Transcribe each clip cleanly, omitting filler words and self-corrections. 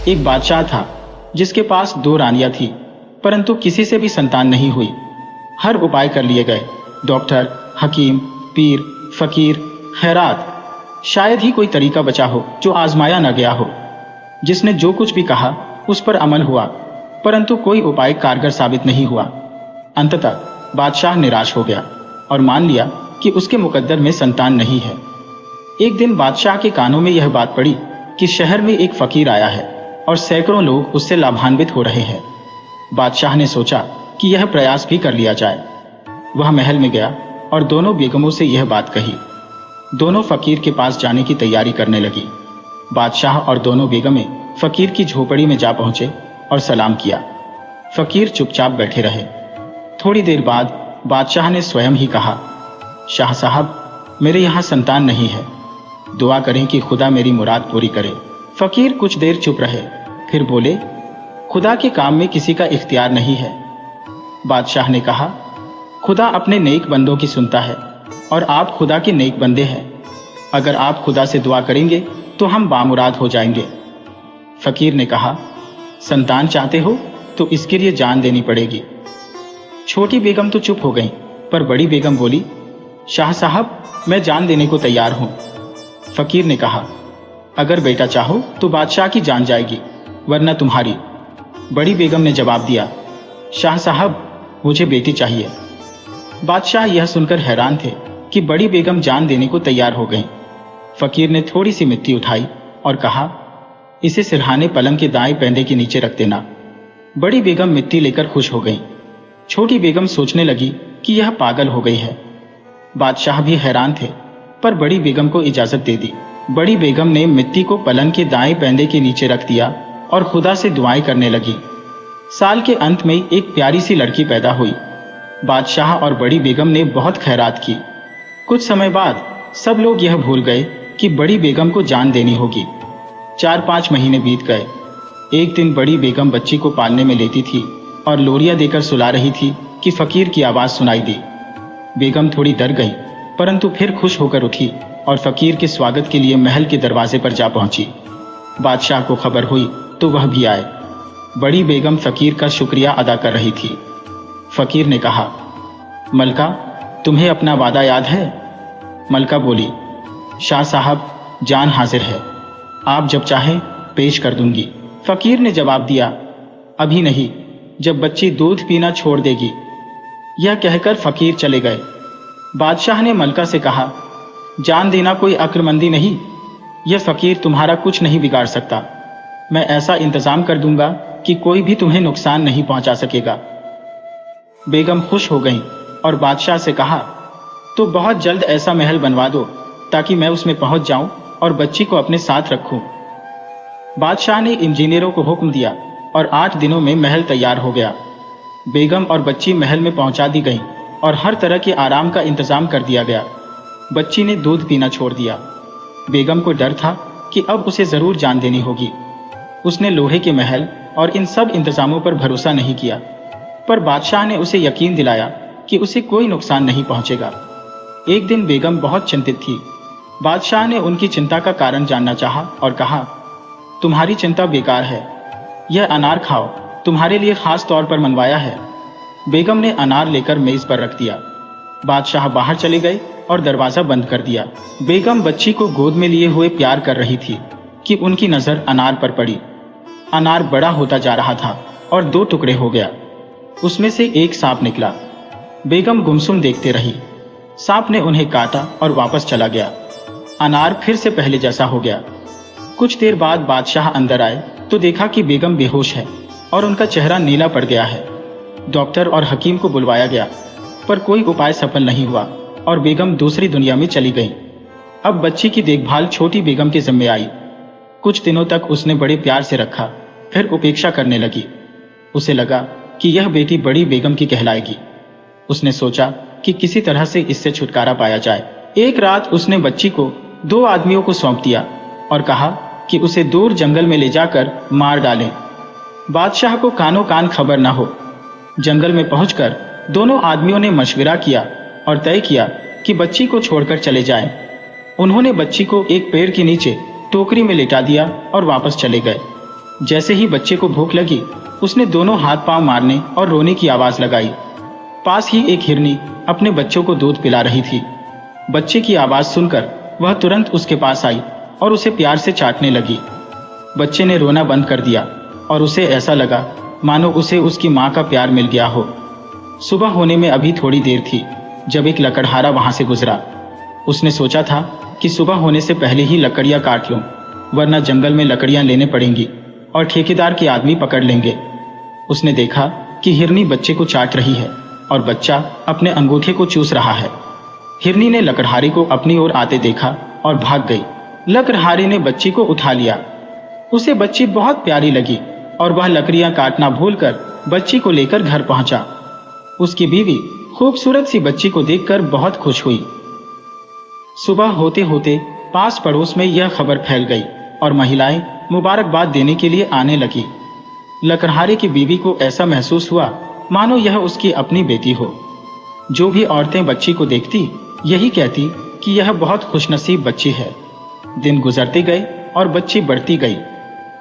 एक बादशाह था जिसके पास 2 रानियां थी, परंतु किसी से भी संतान नहीं हुई। हर उपाय कर लिए गए, डॉक्टर, हकीम, पीर, फकीर, खैरात, शायद ही कोई तरीका बचा हो जो आजमाया न गया हो। जिसने जो कुछ भी कहा उस पर अमल हुआ, परंतु कोई उपाय कारगर साबित नहीं हुआ। अंततः बादशाह निराश हो गया और मान लिया कि उसके मुकद्दर में संतान नहीं है। एक दिन बादशाह के कानों में यह बात पड़ी कि शहर में एक फकीर आया है और सैकड़ों लोग उससे लाभान्वित हो रहे हैं। बादशाह ने सोचा कि यह प्रयास भी कर लिया जाए। वह महल में गया और दोनों बेगमों से यह बात कही। दोनों फकीर के पास जाने की तैयारी करने लगी। बादशाह और दोनों बेगमें फकीर की झोपड़ी में जा पहुंचे और सलाम किया। फकीर चुपचाप बैठे रहे। थोड़ी देर बाद बादशाह ने स्वयं ही कहा, शाह साहब, मेरे यहाँ संतान नहीं है, दुआ करें कि खुदा मेरी मुराद पूरी करे। फकीर कुछ देर चुप रहे, फिर बोले, खुदा के काम में किसी का इख्तियार नहीं है। बादशाह ने कहा, खुदा अपने नेक बंदों की सुनता है और आप खुदा के नेक बंदे हैं। अगर आप खुदा से दुआ करेंगे तो हम बामुराद हो जाएंगे। फकीर ने कहा, संतान चाहते हो तो इसके लिए जान देनी पड़ेगी। छोटी बेगम तो चुप हो गई, पर बड़ी बेगम बोली, शाह साहब, मैं जान देने को तैयार हूं। फकीर ने कहा, अगर बेटा चाहो तो बादशाह की जान जाएगी, वरना तुम्हारी। बड़ी बेगम ने जवाब दिया, शाह साहब, मुझे बेटी चाहिए। बादशाह यह सुनकर हैरान थे कि बड़ी बेगम जान देने को तैयार हो गईं। फकीर ने थोड़ी सी मिट्टी उठाई और कहा, इसे सिरहाने पलंग के दाएं पैंदे के नीचे रख देना। बड़ी बेगम मिट्टी लेकर खुश हो गईं। छोटी बेगम सोचने लगी कि यह पागल हो गई है। बादशाह भी हैरान थे, पर बड़ी बेगम को इजाजत दे दी। बड़ी बेगम ने मिट्टी को पलंग के दाएं पैंदे के नीचे रख दिया और खुदा से दुआएं करने लगी। साल के अंत में एक प्यारी सी लड़की पैदा हुई। बादशाह और बड़ी बेगम ने बहुत खैरात की। कुछ समय बाद सब लोग यह भूल गए कि बड़ी बेगम को जान देनी होगी। 4-5 महीने बीत गए। एक दिन बड़ी बेगम बच्ची को पालने में लेती थी और लोरिया देकर सुला रही थी कि फकीर की आवाज सुनाई दी। बेगम थोड़ी डर गई, परंतु फिर खुश होकर उठी और फकीर के स्वागत के लिए महल के दरवाजे पर जा पहुंची। बादशाह को खबर हुई तो वह भी आए। बड़ी बेगम फकीर का शुक्रिया अदा कर रही थी। फकीर ने कहा, मलका, तुम्हें अपना वादा याद है? मलका बोली, शाह साहब, जान हाजिर है, आप जब चाहें पेश कर दूंगी। फकीर ने जवाब दिया, अभी नहीं, जब बच्ची दूध पीना छोड़ देगी। यह कहकर फकीर चले गए। बादशाह ने मलका से कहा, जान देना कोई अक्लमंदी नहीं, यह फकीर तुम्हारा कुछ नहीं बिगाड़ सकता। मैं ऐसा इंतजाम कर दूंगा कि कोई भी तुम्हें नुकसान नहीं पहुंचा सकेगा। बेगम खुश हो गईं और बादशाह से कहा, तो बहुत जल्द ऐसा महल बनवा दो ताकि मैं उसमें पहुंच जाऊं और बच्ची को अपने साथ रखूं। बादशाह ने इंजीनियरों को हुक्म दिया और 8 दिनों में महल तैयार हो गया। बेगम और बच्ची महल में पहुंचा दी गईं और हर तरह के आराम का इंतजाम कर दिया गया। बच्ची ने दूध पीना छोड़ दिया। बेगम को डर था कि अब उसे जरूर जान देनी होगी। उसने लोहे के महल और इन सब इंतजामों पर भरोसा नहीं किया, पर बादशाह ने उसे यकीन दिलाया कि उसे कोई नुकसान नहीं पहुंचेगा। एक दिन बेगम बहुत चिंतित थी। बादशाह ने उनकी चिंता का कारण जानना चाहा और कहा, तुम्हारी चिंता बेकार है, यह अनार खाओ, तुम्हारे लिए खास तौर पर मनवाया है। बेगम ने अनार लेकर मेज पर रख दिया। बादशाह बाहर चले गए और दरवाजा बंद कर दिया। बेगम बच्ची को गोद में लिए हुए प्यार कर रही थी कि उनकी नजर अनार पर पड़ी। अनार बड़ा होता जा रहा था और 2 टुकड़े हो गया। उसमें से एक सांप निकला। बेगम गुमसुम देखते रही। सांप ने उन्हें काटा और वापस चला गया। अनार फिर से पहले जैसा हो गया। कुछ देर बाद बादशाह अंदर आए तो देखा कि बेगम बेहोश है और उनका चेहरा नीला पड़ गया है। डॉक्टर और हकीम को बुलवाया गया, पर कोई उपाय सफल नहीं हुआ और बेगम दूसरी दुनिया में चली गई। अब बच्ची की देखभाल छोटी बेगम के जिम्मे आई। कुछ दिनों तक उसने बड़े प्यार से रखा, फिर उपेक्षा करने लगी। उसे लगा कि यह बेटी बड़ी बेगम की कहलाएगी। उसने सोचा कि किसी तरह से इससे छुटकारा पाया जाए। एक रात उसने बच्ची को 2 आदमियों को सौंप दिया और कहा कि उसे दूर जंगल में ले जाकर मार डालें। बादशाह को कानों कान खबर न हो। जंगल में पहुंचकर दोनों आदमियों ने मशविरा किया और तय किया कि बच्ची को छोड़कर चले जाएं। उन्होंने बच्ची को एक पेड़ के नीचे टोकरी में लेटा दिया और वापस चले गए। जैसे ही बच्चे को भूख लगी, उसने दोनों हाथ पांव मारने और रोने की आवाज लगाई। पास ही एक हिरनी अपने बच्चों को दूध पिला रही थी। बच्चे की आवाज सुनकर वह तुरंत उसके पास आई और उसे प्यार से चाटने लगी। बच्चे ने रोना बंद कर दिया और उसे ऐसा लगा मानो उसे उसकी माँ का प्यार मिल गया हो। सुबह होने में अभी थोड़ी देर थी जब एक लकड़हारा वहां से गुजरा। उसने सोचा था कि सुबह होने से पहले ही लकड़ियां काट लूं, वरना जंगल में लकड़ियां लेने पड़ेंगी और ठेकेदार के आदमी पकड़ लेंगे। उसने देखा कि हिरनी बच्चे को चाट रही है और बच्चा अपने अंगूठे को चूस रहा है। हिरनी ने लकड़हारे को अपनी ओर आते देखा और भाग गई। लकड़हारे ने बच्ची को उठा लिया। उसे बच्ची बहुत प्यारी लगी और वह लकड़ियां काटना भूलकर बच्ची को लेकर घर पहुंचा। उसकी बीवी खूबसूरत सी बच्ची को देखकर बहुत खुश हुई। सुबह होते होते पास पड़ोस में यह खबर फैल गई और महिलाएं मुबारकबाद देने के लिए आने लगी। लकड़हारे की बीवी को ऐसा महसूस हुआ मानो यह उसकी अपनी बेटी हो। जो भी औरतें बच्ची को देखती यही कहती कि यह बहुत खुशनसीब बच्ची है। दिन गुजरते गए और बच्ची बढ़ती गई।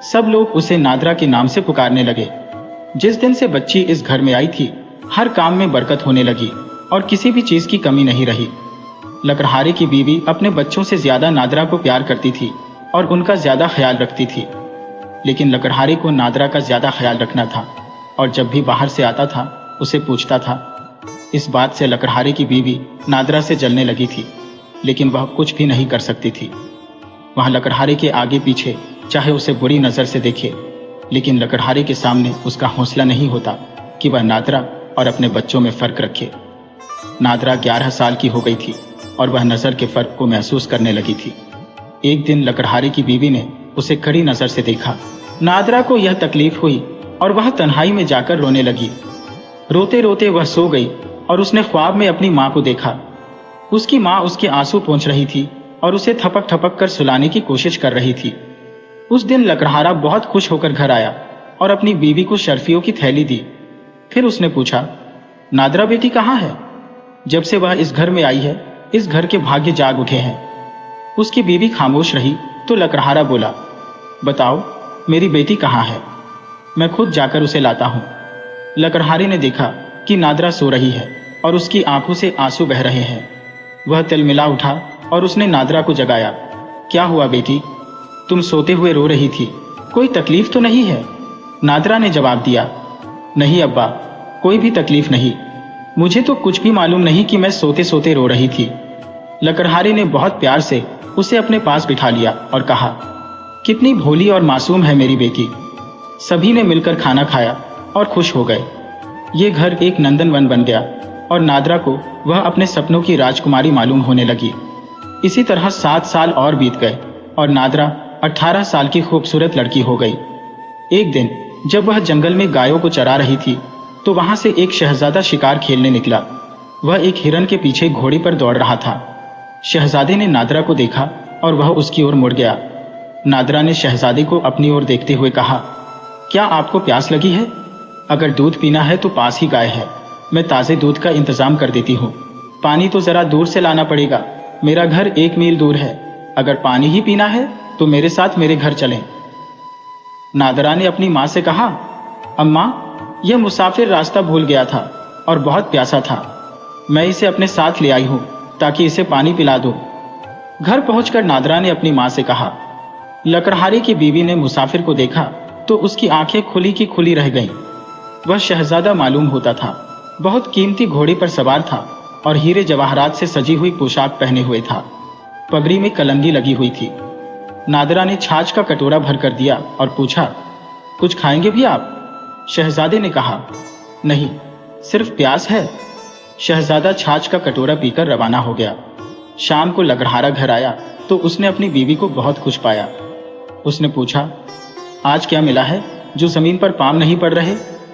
सब लोग उसे नादरा के नाम से पुकारने लगे। जिस दिन से बच्ची इस घर में आई थी, हर काम में बरकत होने लगी और किसी भी चीज की कमी नहीं रही। लकड़हारे की बीवी अपने बच्चों से ज्यादा नादरा को प्यार करती थी और उनका ज्यादा ख्याल रखती थी। लेकिन लकड़हारे को नादरा का ज्यादा ख्याल रखना था और जब भी बाहर से आता था उसे पूछता था। इस बात से लकड़हारे की बीवी नादरा से जलने लगी थी, लेकिन वह कुछ भी नहीं कर सकती थी। वह लकड़हारे के आगे पीछे चाहे उसे बुरी नजर से देखे, लेकिन लकड़हारे के सामने उसका हौसला नहीं होता कि वह नादरा और अपने बच्चों में फर्क रखे। नादरा 11 साल की हो गई थी और वह नजर के फर्क को महसूस करने लगी थी। एक दिन लकड़हारे की बीवी ने उसे कड़ी नजर से देखा। नादरा को यह तकलीफ हुई और वह तन्हाई में जाकर रोने लगी। रोते रोते वह सो गई और उसने ख्वाब में अपनी माँ को देखा। उसकी माँ उसके आंसू पोंछ रही थी और उसे थपक थपक कर सुलाने की कोशिश कर रही थी। उस दिन लकड़हारा बहुत खुश होकर घर आया और अपनी बीवी को शर्फियों की थैली दी। फिर उसने पूछा, नादरा बेटी कहाँ है? जब से वह इस घर में आई है, इस घर के भाग्य जाग उठे हैं। उसकी बीवी खामोश रही तो लकड़हारा बोला, बताओ मेरी बेटी कहाँ है? मैं खुद जाकर उसे लाता हूँ। लकड़हारे ने देखा कि नादरा सो रही है और उसकी आंखों से आंसू बह रहे हैं। वह तिलमिला उठा और उसने नादरा को जगाया। क्या हुआ बेटी, तुम सोते हुए रो रही थी, कोई तकलीफ तो नहीं है? नादरा ने जवाब दिया, नहीं अब्बा, कोई भी तकलीफ नहीं। मुझे तो कुछ भी मालूम नहीं कि मैं सोते सोते रो रही थी। लकड़हारे ने बहुत प्यार से उसे अपने पास बिठा लिया और कहा, कितनी भोली और मासूम है मेरी बेटी। सभी ने मिलकर खाना खाया और खुश हो गए। ये घर एक नंदनवन बन गया और नादरा को वह अपने सपनों की राजकुमारी मालूम होने लगी। इसी तरह 7 साल और बीत गए और नादरा 18 साल की खूबसूरत लड़की हो गई। एक दिन जब वह जंगल में गायों को चरा रही थी तो वहां से एक शहजादा शिकार खेलने निकला। वह एक हिरन के पीछे घोड़े पर दौड़ रहा था। शहजादे ने नादरा को देखा और वह उसकी ओर मुड़ गया। नादरा ने शहजादे को अपनी ओर देखते हुए कहा, क्या आपको प्यास लगी है? अगर दूध पीना है तो पास ही गाय है, मैं ताजे दूध का इंतजाम कर देती हूँ। पानी तो जरा दूर से लाना पड़ेगा, मेरा घर 1 मील दूर है। अगर पानी ही पीना है तो मेरे साथ मेरे घर चलें। नादरा ने अपनी माँ से कहा, अम्मा, यह मुसाफिर रास्ता भूल गया था और बहुत प्यासा था। मैं इसे अपने साथ ले आई हूँ ताकि इसे पानी पिला दो। घर पहुंचकर नादरा ने अपनी माँ से कहा। लकड़हारे की बीवी ने मुसाफिर को देखा तो उसकी आंखें खुली की खुली रह गईं। वह शहजादा मालूम होता था, बहुत कीमती घोड़े पर सवार था और हीरे जवाहरात से सजी हुई पोशाक पहने हुए था। पगड़ी में कलंगी लगी हुई थी। नादरा ने छाछ का कटोरा भर कर दिया और पूछा, कुछ खाएंगे भी आप? शहजादे ने कहा, नहीं, सिर्फ प्यास है। शहजादा छाछ का कटोरा पीकर रवाना हो गया। शाम को लकड़हारा घर आया तो उसने अपनी बीवी को बहुत खुश पाया। उसने पूछा, आज क्या मिला है जो जमीन पर पाँव नहीं पड़ रहे?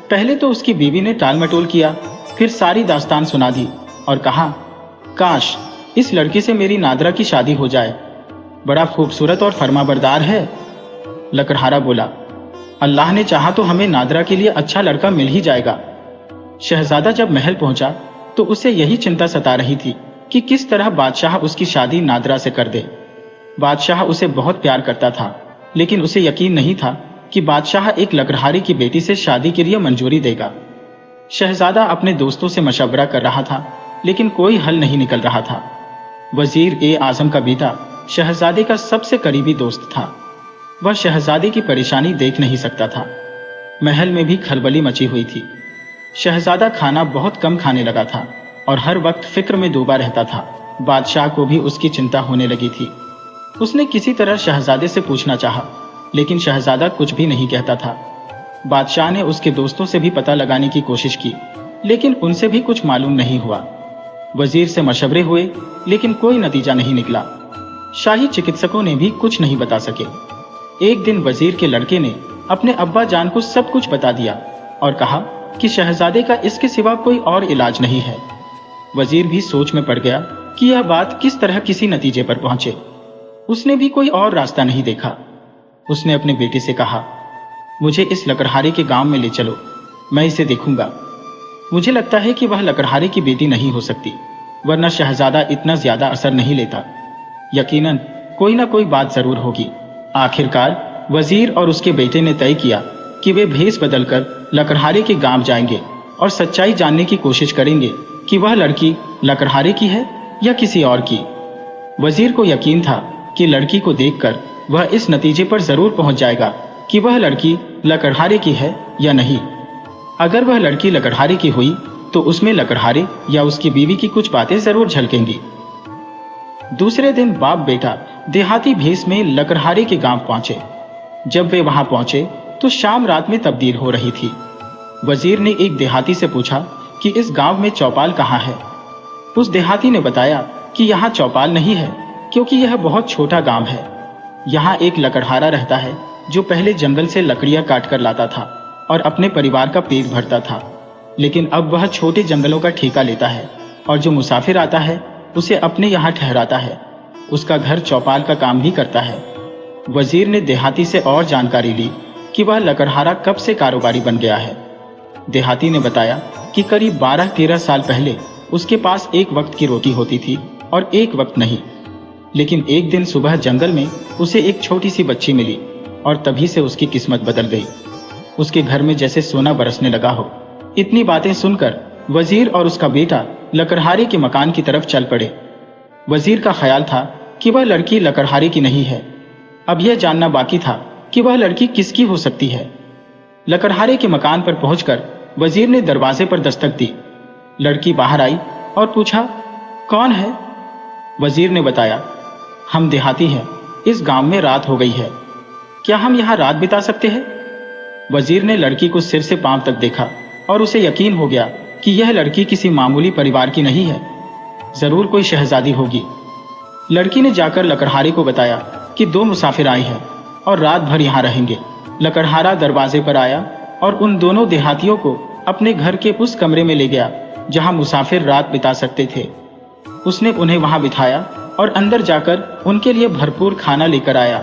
पहले तो उसकी बीवी ने टाल मटोल किया, फिर सारी दास्तान सुना दी और कहा, काश इस लड़की से मेरी नादरा की शादी हो जाए, बड़ा खूबसूरत और फरमाबरदार है। लकड़हारा बोला, अल्लाह ने चाहा तो हमें नादरा के लिए अच्छा लड़का मिल ही जाएगा। शहजादा जब महल पहुंचा तो उसे यही चिंता सता रही थी कि किस तरह बादशाह उसकी शादी नादरा से कर दे। बादशाह उसे बहुत प्यार करता था, लेकिन उसे यकीन नहीं था कि बादशाह एक लकड़हारे की बेटी से शादी के लिए मंजूरी देगा। शहजादा अपने दोस्तों से मशवरा कर रहा था, लेकिन कोई हल नहीं निकल रहा था। वजीर ए आजम का बेटा शहजादे का सबसे करीबी दोस्त था। वह शहजादे की परेशानी देख नहीं सकता था। महल में भी खलबली मची हुई थी। शहजादा खाना बहुत कम खाने लगा था और हर वक्त फिक्र में डूबा रहता था। बादशाह को भी उसकी चिंता होने लगी थी। उसने किसी तरह शहजादे से पूछना चाहा, लेकिन शहजादा कुछ भी नहीं कहता था। बादशाह ने उसके दोस्तों से भी पता लगाने की कोशिश की, लेकिन उनसे भी कुछ मालूम नहीं हुआ। वजीर से मशवरे हुए, लेकिन कोई नतीजा नहीं निकला। शाही चिकित्सकों ने भी कुछ नहीं बता सके। एक दिन वजीर के लड़के ने अपने अब्बा जान को सब कुछ बता दिया और कहा कि शहजादे का इसके सिवा कोई और इलाज नहीं है। वजीर भी सोच में पड़ गया कि यह बात किस तरह किसी नतीजे पर पहुंचे। उसने भी कोई और रास्ता नहीं देखा। उसने अपने बेटे से कहा, मुझे इस लकड़हारे के गांव में ले चलो, मैं इसे देखूंगा। मुझे लगता है कि वह लकड़हारे की बेटी नहीं हो सकती, वरना शहजादा इतना ज्यादा असर नहीं लेता। यकीनन कोई ना कोई बात जरूर होगी। आखिरकार वजीर और उसके बेटे ने तय किया कि वे भेष बदलकर लकड़हारे के गांव जाएंगे और सच्चाई जानने की कोशिश करेंगे कि वह लड़की लकड़हारे की है या किसी और की। वजीर को यकीन था कि लड़की को देखकर वह इस नतीजे पर जरूर पहुंच जाएगा कि वह लड़की लकड़हारे की है या नहीं। अगर वह लड़की लकड़हारे की हुई तो उसमें लकड़हारे या उसकी बीवी की कुछ बातें जरूर झलकेंगी। दूसरे दिन बाप बेटा देहाती भेष में लकड़हारे के गांव पहुंचे। जब वे वहां पहुंचे तो शाम रात में तब्दील हो रही थी। वजीर ने एक देहाती से पूछा कि इस गांव में चौपाल कहाँ है। उस देहाती ने बताया कि यहाँ चौपाल नहीं है, क्योंकि यह बहुत छोटा गांव है। यहाँ एक लकड़हारा रहता है जो पहले जंगल से लकड़ियां काट कर लाता था और अपने परिवार का पेट भरता था, लेकिन अब वह छोटे जंगलों का ठेका लेता है और जो मुसाफिर आता है उसे अपने यहाँ ठहराता है। उसका घर चौपाल का काम भी करता है। वजीर ने देहाती से और जानकारी ली कि वह लकड़हारा कब से कारोबारी बन गया है। देहाती ने बताया कि करीब 12-13 साल पहले उसके पास एक वक्त की रोटी होती थी और एक वक्त नहीं, लेकिन एक दिन सुबह जंगल में उसे एक छोटी सी बच्ची मिली और तभी से उसकी किस्मत बदल गई। उसके घर में जैसे सोना बरसने लगा हो। इतनी बातें सुनकर वजीर और उसका बेटा लकड़हारे के मकान की तरफ चल पड़े। वजीर का ख्याल था कि वह लड़की लकड़हारे की नहीं है। अब यह जानना बाकी था कि वह लड़की किसकी हो सकती है। लकड़हारे के मकान पर पहुंचकर वजीर ने दरवाजे पर दस्तक दी। लड़की बाहर आई और पूछा, कौन है? वजीर ने बताया, हम देहाती हैं, इस गांव में रात हो गई है, क्या हम यहाँ रात बिता सकते हैं? वजीर ने लड़की को सिर से पांव तक देखा और उसे यकीन हो गया कि यह लड़की किसी मामूली परिवार की नहीं है, जरूर कोई शहजादी होगी। लड़की ने जाकर लकड़हारे को बताया कि 2 मुसाफिर आए हैं और रात भर यहाँ रहेंगे। लकड़हारा दरवाजे पर आया और उन दोनों देहातियों को अपने घर के उस कमरे में ले गया जहाँ मुसाफिर रात बिता सकते थे। उसने उन्हें वहां बिठाया और अंदर जाकर उनके लिए भरपूर खाना लेकर आया।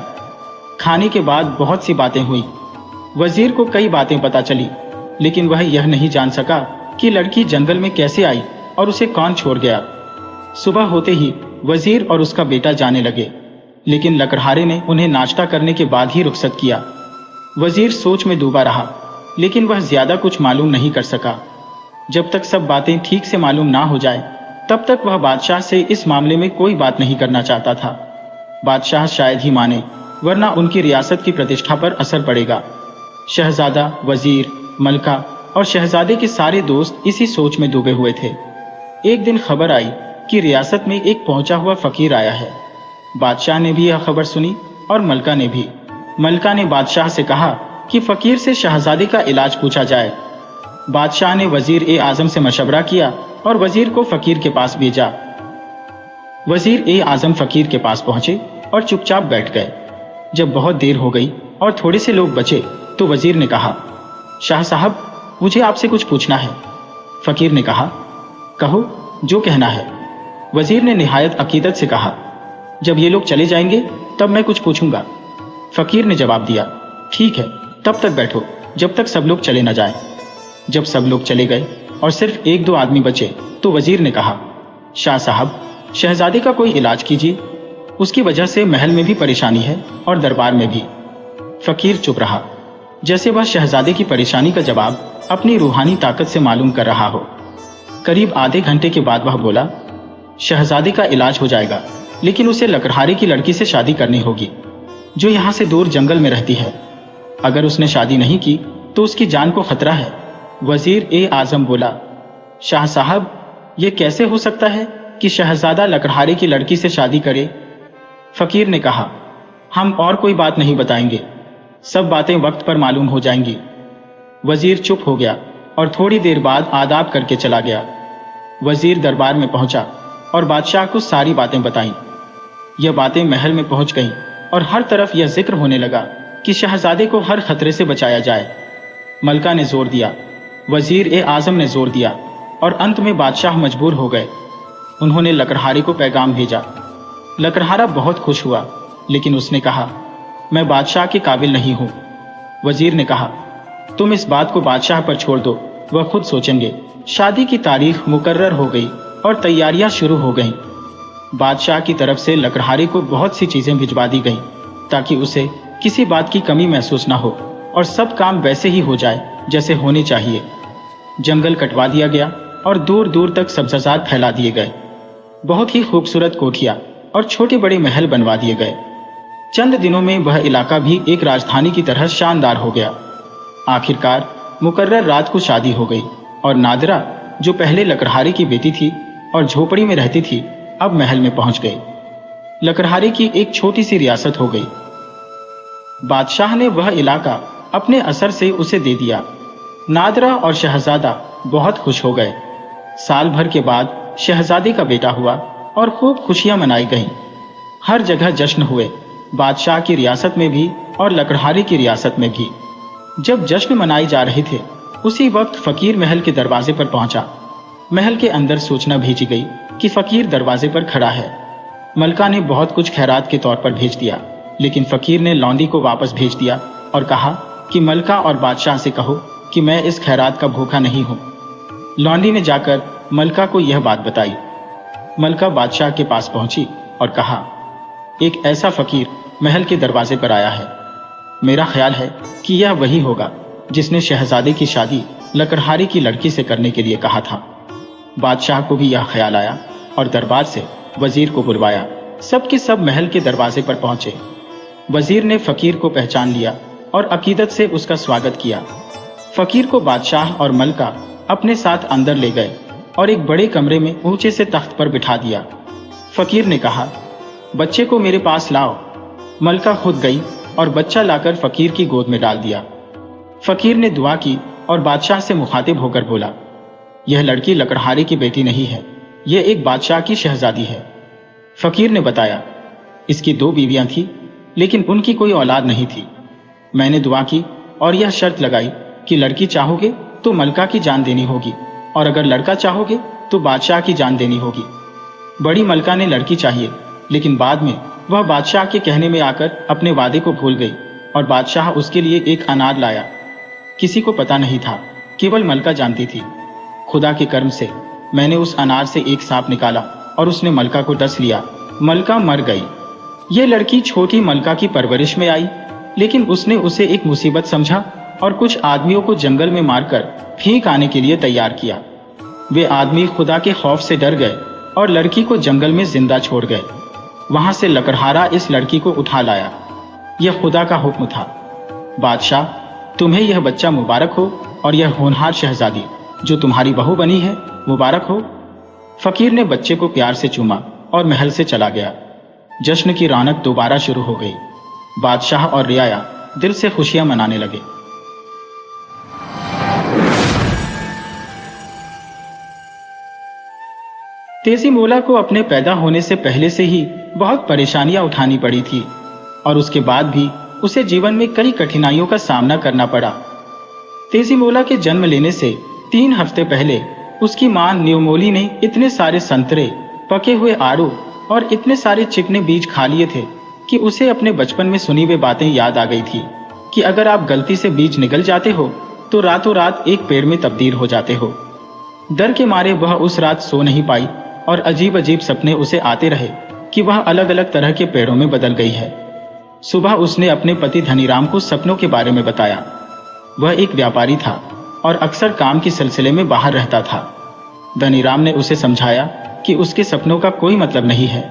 खाने के बाद बहुत सी बातें हुई। वजीर को कई बातें पता चली, लेकिन वह यह नहीं जान सका कि लड़की जंगल में कैसे आई और उसे कौन छोड़ गया। सुबह होते ही वजीर और उसका बेटा जाने लगे, लेकिन लकड़हारे ने उन्हें नाश्ता करने के बाद ही रुखसत किया। वजीर सोच में डूबा रहा, लेकिन वह ज्यादा कुछ मालूम नहीं कर सका। जब तक सब बातें ठीक से मालूम ना हो जाए, तब तक वह बादशाह से इस मामले में कोई बात नहीं करना चाहता था। बादशाह शायद ही माने, वरना उनकी रियासत की प्रतिष्ठा पर असर पड़ेगा। शहजादा, वजीर, मलका और शहजादे के सारे दोस्त इसी सोच में डूबे हुए थे। एक दिन खबर आई कि रियासत में एक पहुंचा हुआ फकीर आया है। बादशाह ने भी यह खबर सुनी और मलका ने भी। मलका ने बादशाह से कहा कि फकीर से शहजादे का इलाज पूछा जाए। बादशाह ने वजीर ए आजम से मशवरा किया और वजीर को फकीर के पास भेजा। वजीर ए आजम फकीर के पास पहुंचे और चुपचाप बैठ गए। जब बहुत देर हो गई और थोड़े से लोग बचे तो वजीर ने कहा, शाह साहब, मुझे आपसे कुछ पूछना है। फकीर ने कहा, कहो, जो कहना है। वजीर ने निहायत अकीदत से कहा, जब ये लोग चले जाएंगे तब मैं कुछ पूछूंगा। फकीर ने जवाब दिया, ठीक है, तब तक बैठो जब तक सब लोग चले न जाएं। जब सब लोग चले गए और सिर्फ 1-2 आदमी बचे तो वजीर ने कहा, शाह साहब, शहजादे का कोई इलाज कीजिए, उसकी वजह से महल में भी परेशानी है और दरबार में भी। फकीर चुप रहा। जैसे वह शहजादे की परेशानी का जवाब अपनी रूहानी ताकत से मालूम कर रहा हो। करीब आधे घंटे के बाद वह बोला, शहजादे का इलाज हो जाएगा, लेकिन उसे लकड़हारे की लड़की से शादी करनी होगी जो यहाँ से दूर जंगल में रहती है। अगर उसने शादी नहीं की तो उसकी जान को खतरा है। वजीर ए आजम बोला, शाह साहब, ये कैसे हो सकता है कि शहजादा लकड़हारे की लड़की से शादी करे? फकीर ने कहा, हम और कोई बात नहीं बताएंगे, सब बातें वक्त पर मालूम हो जाएंगी। वजीर चुप हो गया और थोड़ी देर बाद आदाब करके चला गया। वजीर दरबार में पहुंचा और बादशाह को सारी बातें बताईं। यह बातें महल में पहुंच गईं और हर तरफ यह जिक्र होने लगा कि शहजादे को हर खतरे से बचाया जाए। मलका ने जोर दिया, वजीर ए आजम ने जोर दिया और अंत में बादशाह मजबूर हो गए। उन्होंने लकड़हारे को पैगाम भेजा। लकड़हारा बहुत खुश हुआ, लेकिन उसने कहा, मैं बादशाह के काबिल नहीं हूं। वजीर ने कहा, तुम इस बात को बादशाह पर छोड़ दो, वह खुद सोचेंगे। शादी की तारीख मुकर्रर हो गई और तैयारियां शुरू हो गईं। बादशाह की तरफ से लकड़हारे को बहुत सी चीजें भिजवा दी गईं ताकि उसे किसी बात की कमी महसूस न हो और सब काम वैसे ही हो जाए जैसे होने चाहिए। जंगल कटवा दिया गया और दूर दूर तक सब्जाजात फैला दिए गए। बहुत ही खूबसूरत कोठियां और छोटे बड़े महल बनवा दिए गए। चंद दिनों में वह इलाका भी एक राजधानी की तरह शानदार हो गया। आखिरकार मुकर्रर रात को शादी हो गई और नादिरा, जो पहले लकड़हारे की बेटी थी और झोपड़ी में रहती थी, अब महल में पहुंच गई। लकड़हारे की एक छोटी सी रियासत हो गई। बादशाह ने वह इलाका अपने असर से उसे दे दिया। नादिरा और शहजादा बहुत खुश हो गए। साल भर के बाद शहजादे का बेटा हुआ और खूब खुशियां मनाई गईं। हर जगह जश्न हुए, बादशाह की रियासत में भी और लकड़हारे की रियासत में भी। जब जश्न मनाए जा रहे थे, उसी वक्त फकीर महल के दरवाजे पर पहुंचा। महल के अंदर सूचना भेजी गई कि फकीर दरवाजे पर खड़ा है। मलका ने बहुत कुछ खैरात के तौर पर भेज दिया, लेकिन फकीर ने लौंडी को वापस भेज दिया और कहा कि मलका और बादशाह से कहो कि मैं इस खैरात का भूखा नहीं हूं। लौंडी ने जाकर मलका को यह बात बताई। मलका बादशाह के पास पहुंची और कहा, एक ऐसा फकीर महल के दरवाजे पर आया है। मेरा ख्याल है कि यह वही होगा जिसने शहजादे की शादी लकड़हारे की लड़की से करने के लिए कहा था। बादशाह को भी यह ख्याल आया और दरबार से वजीर को बुलवाया। सब के सब महल के दरवाजे पर पहुंचे। वजीर ने फकीर को पहचान लिया और अकीदत से उसका स्वागत किया। फकीर को बादशाह और मलका अपने साथ अंदर ले गए और एक बड़े कमरे में ऊंचे से तख्त पर बिठा दिया। फकीर ने कहा, बच्चे को मेरे पास लाओ। मलका खुद गई और बच्चा लाकर फकीर की गोद में डाल दिया। फकीर ने दुआ की और बादशाह से मुखातिब होकर बोला, यह लड़की लकड़हारे की बेटी नहीं है, यह एक बादशाह की शहजादी है। फकीर ने बताया, इसकी 2 बीवियां थी, लेकिन उनकी कोई औलाद नहीं थी। मैंने दुआ की और यह शर्त लगाई कि लड़की चाहोगे तो मलका की जान देनी होगी और अगर लड़का चाहोगे तो बादशाह की जान देनी होगी। बड़ी मलका ने लड़की चाहिए, लेकिन बाद में वह बादशाह के कहने में आकर अपने वादे को भूल गई और बादशाह उसके लिए एक अनार लाया। किसी को पता नहीं था, केवल मलका जानती थी। खुदा के कर्म से मैंने उस अनार से एक सांप निकाला और उसने मलका को डस लिया। मलका मर गई। ये लड़की छोटी मलका की परवरिश में आई, लेकिन उसने उसे एक मुसीबत समझा और कुछ आदमियों को जंगल में मारकर भीख आने के लिए तैयार किया। वे आदमी खुदा के खौफ से डर गए और लड़की को जंगल में जिंदा छोड़ गए। वहां से लकड़हारा इस लड़की को उठा लाया। यह खुदा का हुक्म था। बादशाह, तुम्हें यह बच्चा मुबारक हो और यह होनहार शहजादी जो तुम्हारी बहू बनी है मुबारक हो। फकीर ने बच्चे को प्यार से चूमा और महल से चला गया। जश्न की रौनक दोबारा शुरू हो गई। बादशाह और रियाया दिल से खुशियां मनाने लगे। तेजी मोला को अपने पैदा होने से पहले से ही बहुत परेशानियां उठानी पड़ी थी और उसके बाद भी उसे जीवन में कई कठिनाइयों का सामना करना पड़ा। तेजी मोला के जन्म लेने से 3 हफ्ते पहले उसकी मां न्यूमोली ने इतने सारे संतरे, पके हुए आड़ू और इतने सारे चिकने बीज खा लिए थे कि उसे अपने बचपन में सुनी हुई बातें याद आ गई थी कि अगर आप गलती से बीज निगल जाते हो तो रातों रात एक पेड़ में तब्दील हो जाते हो। डर के मारे वह उस रात सो नहीं पाई और अजीब अजीब सपने उसे आते रहे कि वह अलग अलग तरह के पेड़ों में बदल गई है। सुबह उसने अपने पति धनीराम को सपनों के बारे में बताया। वह एक व्यापारी था और अक्सर काम के सिलसिले में बाहर रहता था। धनीराम ने उसे समझाया कि उसके सपनों का कोई मतलब नहीं है।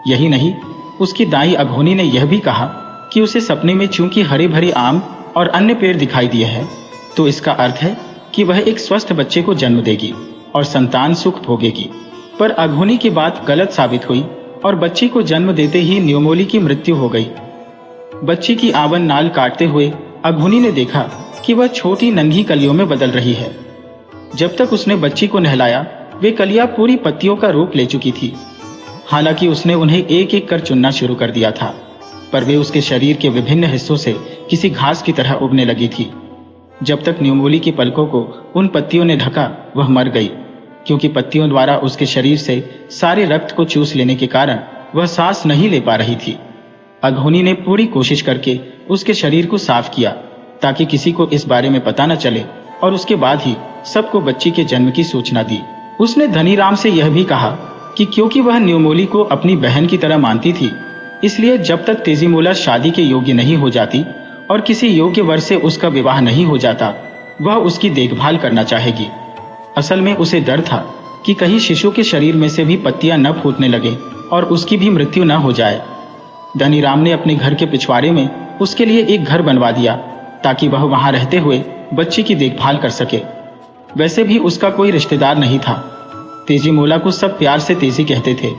यही नहीं, उसकी दाई अघोनी ने यह भी कहा कि उसे सपने में चूंकि हरे भरे आम और अन्य पेड़ दिखाई दिए हैं, तो इसका अर्थ है कि वह एक स्वस्थ बच्चे को जन्म देगी और संतान सुख भोगेगी। पर अघोनी की बात गलत साबित हुई और बच्ची को जन्म देते ही न्योमोली की मृत्यु हो गई। बच्ची की आवन नाल काटते हुए अघोनी ने देखा कि वह छोटी नन्ही कलियों में बदल रही है। जब तक उसने बच्ची को नहलाया, वे कलियां पूरी पत्तियों का रूप ले चुकी थी। हालांकि उसने उन्हें एक एक कर चुनना शुरू कर दिया था, पर वे उसके शरीर के विभिन्न हिस्सों से किसी घास की तरह उगने लगी थी। जब तक न्योमोली की पलकों को उन पत्तियों ने ढका, वह मर गई, क्योंकि पत्तियों द्वारा उसके शरीर से सारे रक्त को चूस लेने के कारण वह सांस नहीं ले पा रही थी। अघोनी ने पूरी कोशिश करके उसके शरीर को साफ किया ताकि किसी को इस बारे में पता न चले, और उसके बाद ही सबको बच्ची के जन्म की सूचना दी। उसने धनीराम से यह भी कहा कि क्योंकि वह न्योमोली को अपनी बहन की तरह मानती थी, इसलिए जब तक तेजीमोला शादी के योग्य नहीं हो जाती और किसी योग्य वर से उसका विवाह नहीं हो जाता, वह उसकी देखभाल करना चाहेगी। असल में उसे डर था कि कहीं शिशु के शरीर में से भी पत्तियां न फूटने लगे और उसकी भी मृत्यु न हो जाए। धनीराम ने अपने घर के पिछवाड़े में उसके लिए एक घर बनवा दिया ताकि वह वहां रहते हुए बच्ची की देखभाल कर सके। वैसे भी उसका कोई रिश्तेदार नहीं था। तेजीमोला को सब प्यार से तेजी कहते थे।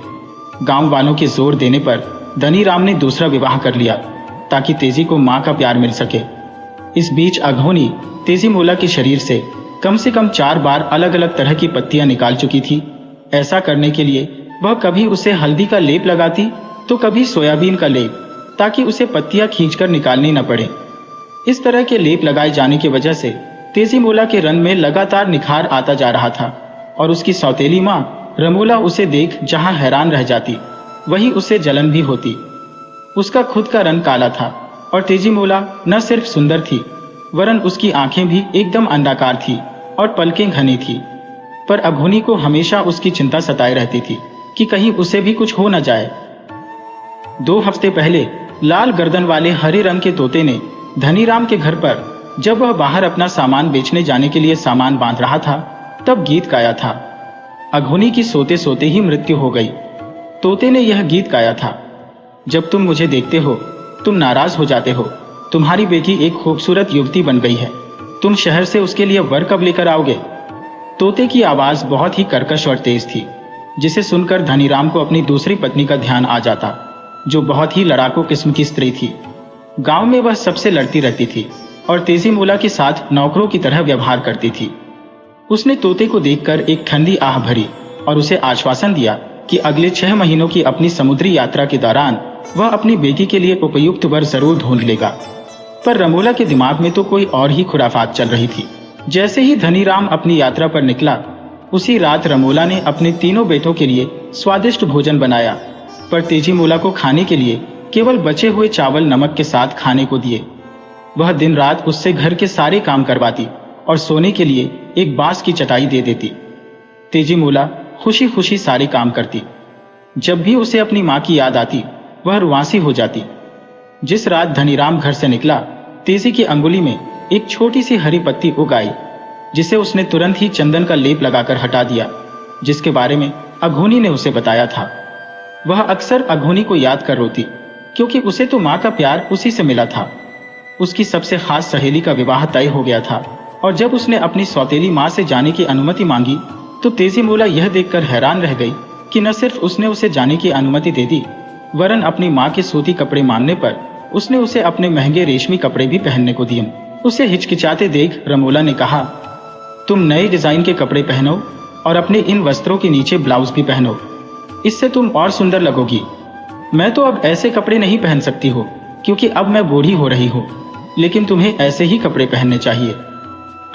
गांव वालों के जोर देने पर धनीराम ने दूसरा विवाह कर लिया ताकि तेजी को मां का प्यार मिल सके। इस बीच अघोनी तेजीमोला के शरीर से कम 4 बार अलग अलग तरह की पत्तियां निकाल चुकी थी। ऐसा करने के लिए वह कभी उसे हल्दी का लेप लगाती तो कभी सोयाबीन का लेप, ताकि उसे पत्तियां खींचकर निकालनी न पड़े। इस तरह के लेप लगाए जाने की वजह से तेजीमोला के रंग में लगातार निखार आता जा रहा था और उसकी सौतेली मां रमोला उसे देख जहां हैरान रह जाती, वहीं उसे जलन भी होती। उसका खुद का रंग काला था और तेजीमोला न सिर्फ सुंदर थी, वरन उसकी आंखें भी एकदम अंडाकार थी और पलकें घनी थी। पर अघोनी को हमेशा उसकी चिंता सताए रहती थी कि कहीं उसे भी कुछ हो न जाए। 2 हफ्ते पहले लाल गर्दन वाले हरे रंग के तोते ने धनीराम के घर पर, जब वह बाहर अपना सामान बेचने जाने के लिए सामान बांध रहा था, तब गीत गाया था। अघोनी की सोते सोते ही मृत्यु हो गई। तोते ने यह गीत गाया था, जब तुम मुझे देखते हो तुम नाराज हो जाते हो। तुम्हारी बेटी एक खूबसूरत युवती बन गई है, तुम शहर से उसके लिए वर कब लेकर आओगे। तोते की आवाज बहुत ही कर्कश और तेज थी, जिसे सुनकर धनीराम को अपनी दूसरी पत्नी का ध्यान आ जाता, जो बहुत ही लड़ाकू किस्म की स्त्री थी। गांव में वह सबसे लड़ती रहती थी और तेजीमोला के साथ नौकरों की तरह व्यवहार करती थी। उसने तोते को देखकर एक ठंडी आह भरी और उसे आश्वासन दिया कि अगले 6 महीनों की अपनी समुद्री यात्रा के दौरान वह अपनी बेटी के लिए उपयुक्त वर जरूर ढूंढ लेगा। पर रमोला के दिमाग में तो कोई और ही खुराफात चल रही थी। जैसे ही धनीराम अपनी यात्रा पर निकला, उसी रात रमोला ने अपने तीनों बेटों के लिए स्वादिष्ट भोजन बनाया, पर तेजीमोला को खाने के लिए केवल बचे हुए चावल नमक के साथ खाने को दिए। वह दिन रात उससे घर के सारे काम करवाती और सोने के लिए एक बांस की चटाई दे देती। तेजीमोला खुशी खुशी सारे काम करती। जब भी उसे अपनी मां की याद आती, वह रुआंसी हो जाती। जिस रात धनीराम घर से निकला, तेजी की अंगुली में एक छोटी सी हरी पत्ती उग आई, जिसे उसने तुरंत ही चंदन का लेप लगाकर हटा दिया, जिसके बारे में अघोनी ने उसे बताया था। वह अक्सर अघोनी को याद कर रोती, क्योंकि उसे तो मां का प्यार उसी से मिला था। उसकी सबसे खास सहेली का विवाह तय हो गया था, और जब उसने अपनी सौतेली मां से जाने की अनुमति मांगी, तो तेजीमोला यह देखकर हैरान रह गई कि न सिर्फ उसने उसे जाने की अनुमति दे दी, वरन अपनी मां के सूती कपड़े मांगने पर उसने उसे अपने महंगे रेशमी कपड़े भी पहनने को दिए। उसे हिचकिचाते देख रमोला ने कहा, तुम नए डिजाइन के कपड़े पहनो और अपने इन वस्त्रों के नीचे ब्लाउज भी पहनो, इससे तुम और सुंदर लगोगी। मैं तो अब ऐसे कपड़े नहीं पहन सकती हो, क्योंकि अब मैं बूढ़ी हो रही हूँ, लेकिन तुम्हें ऐसे ही कपड़े पहनने चाहिए।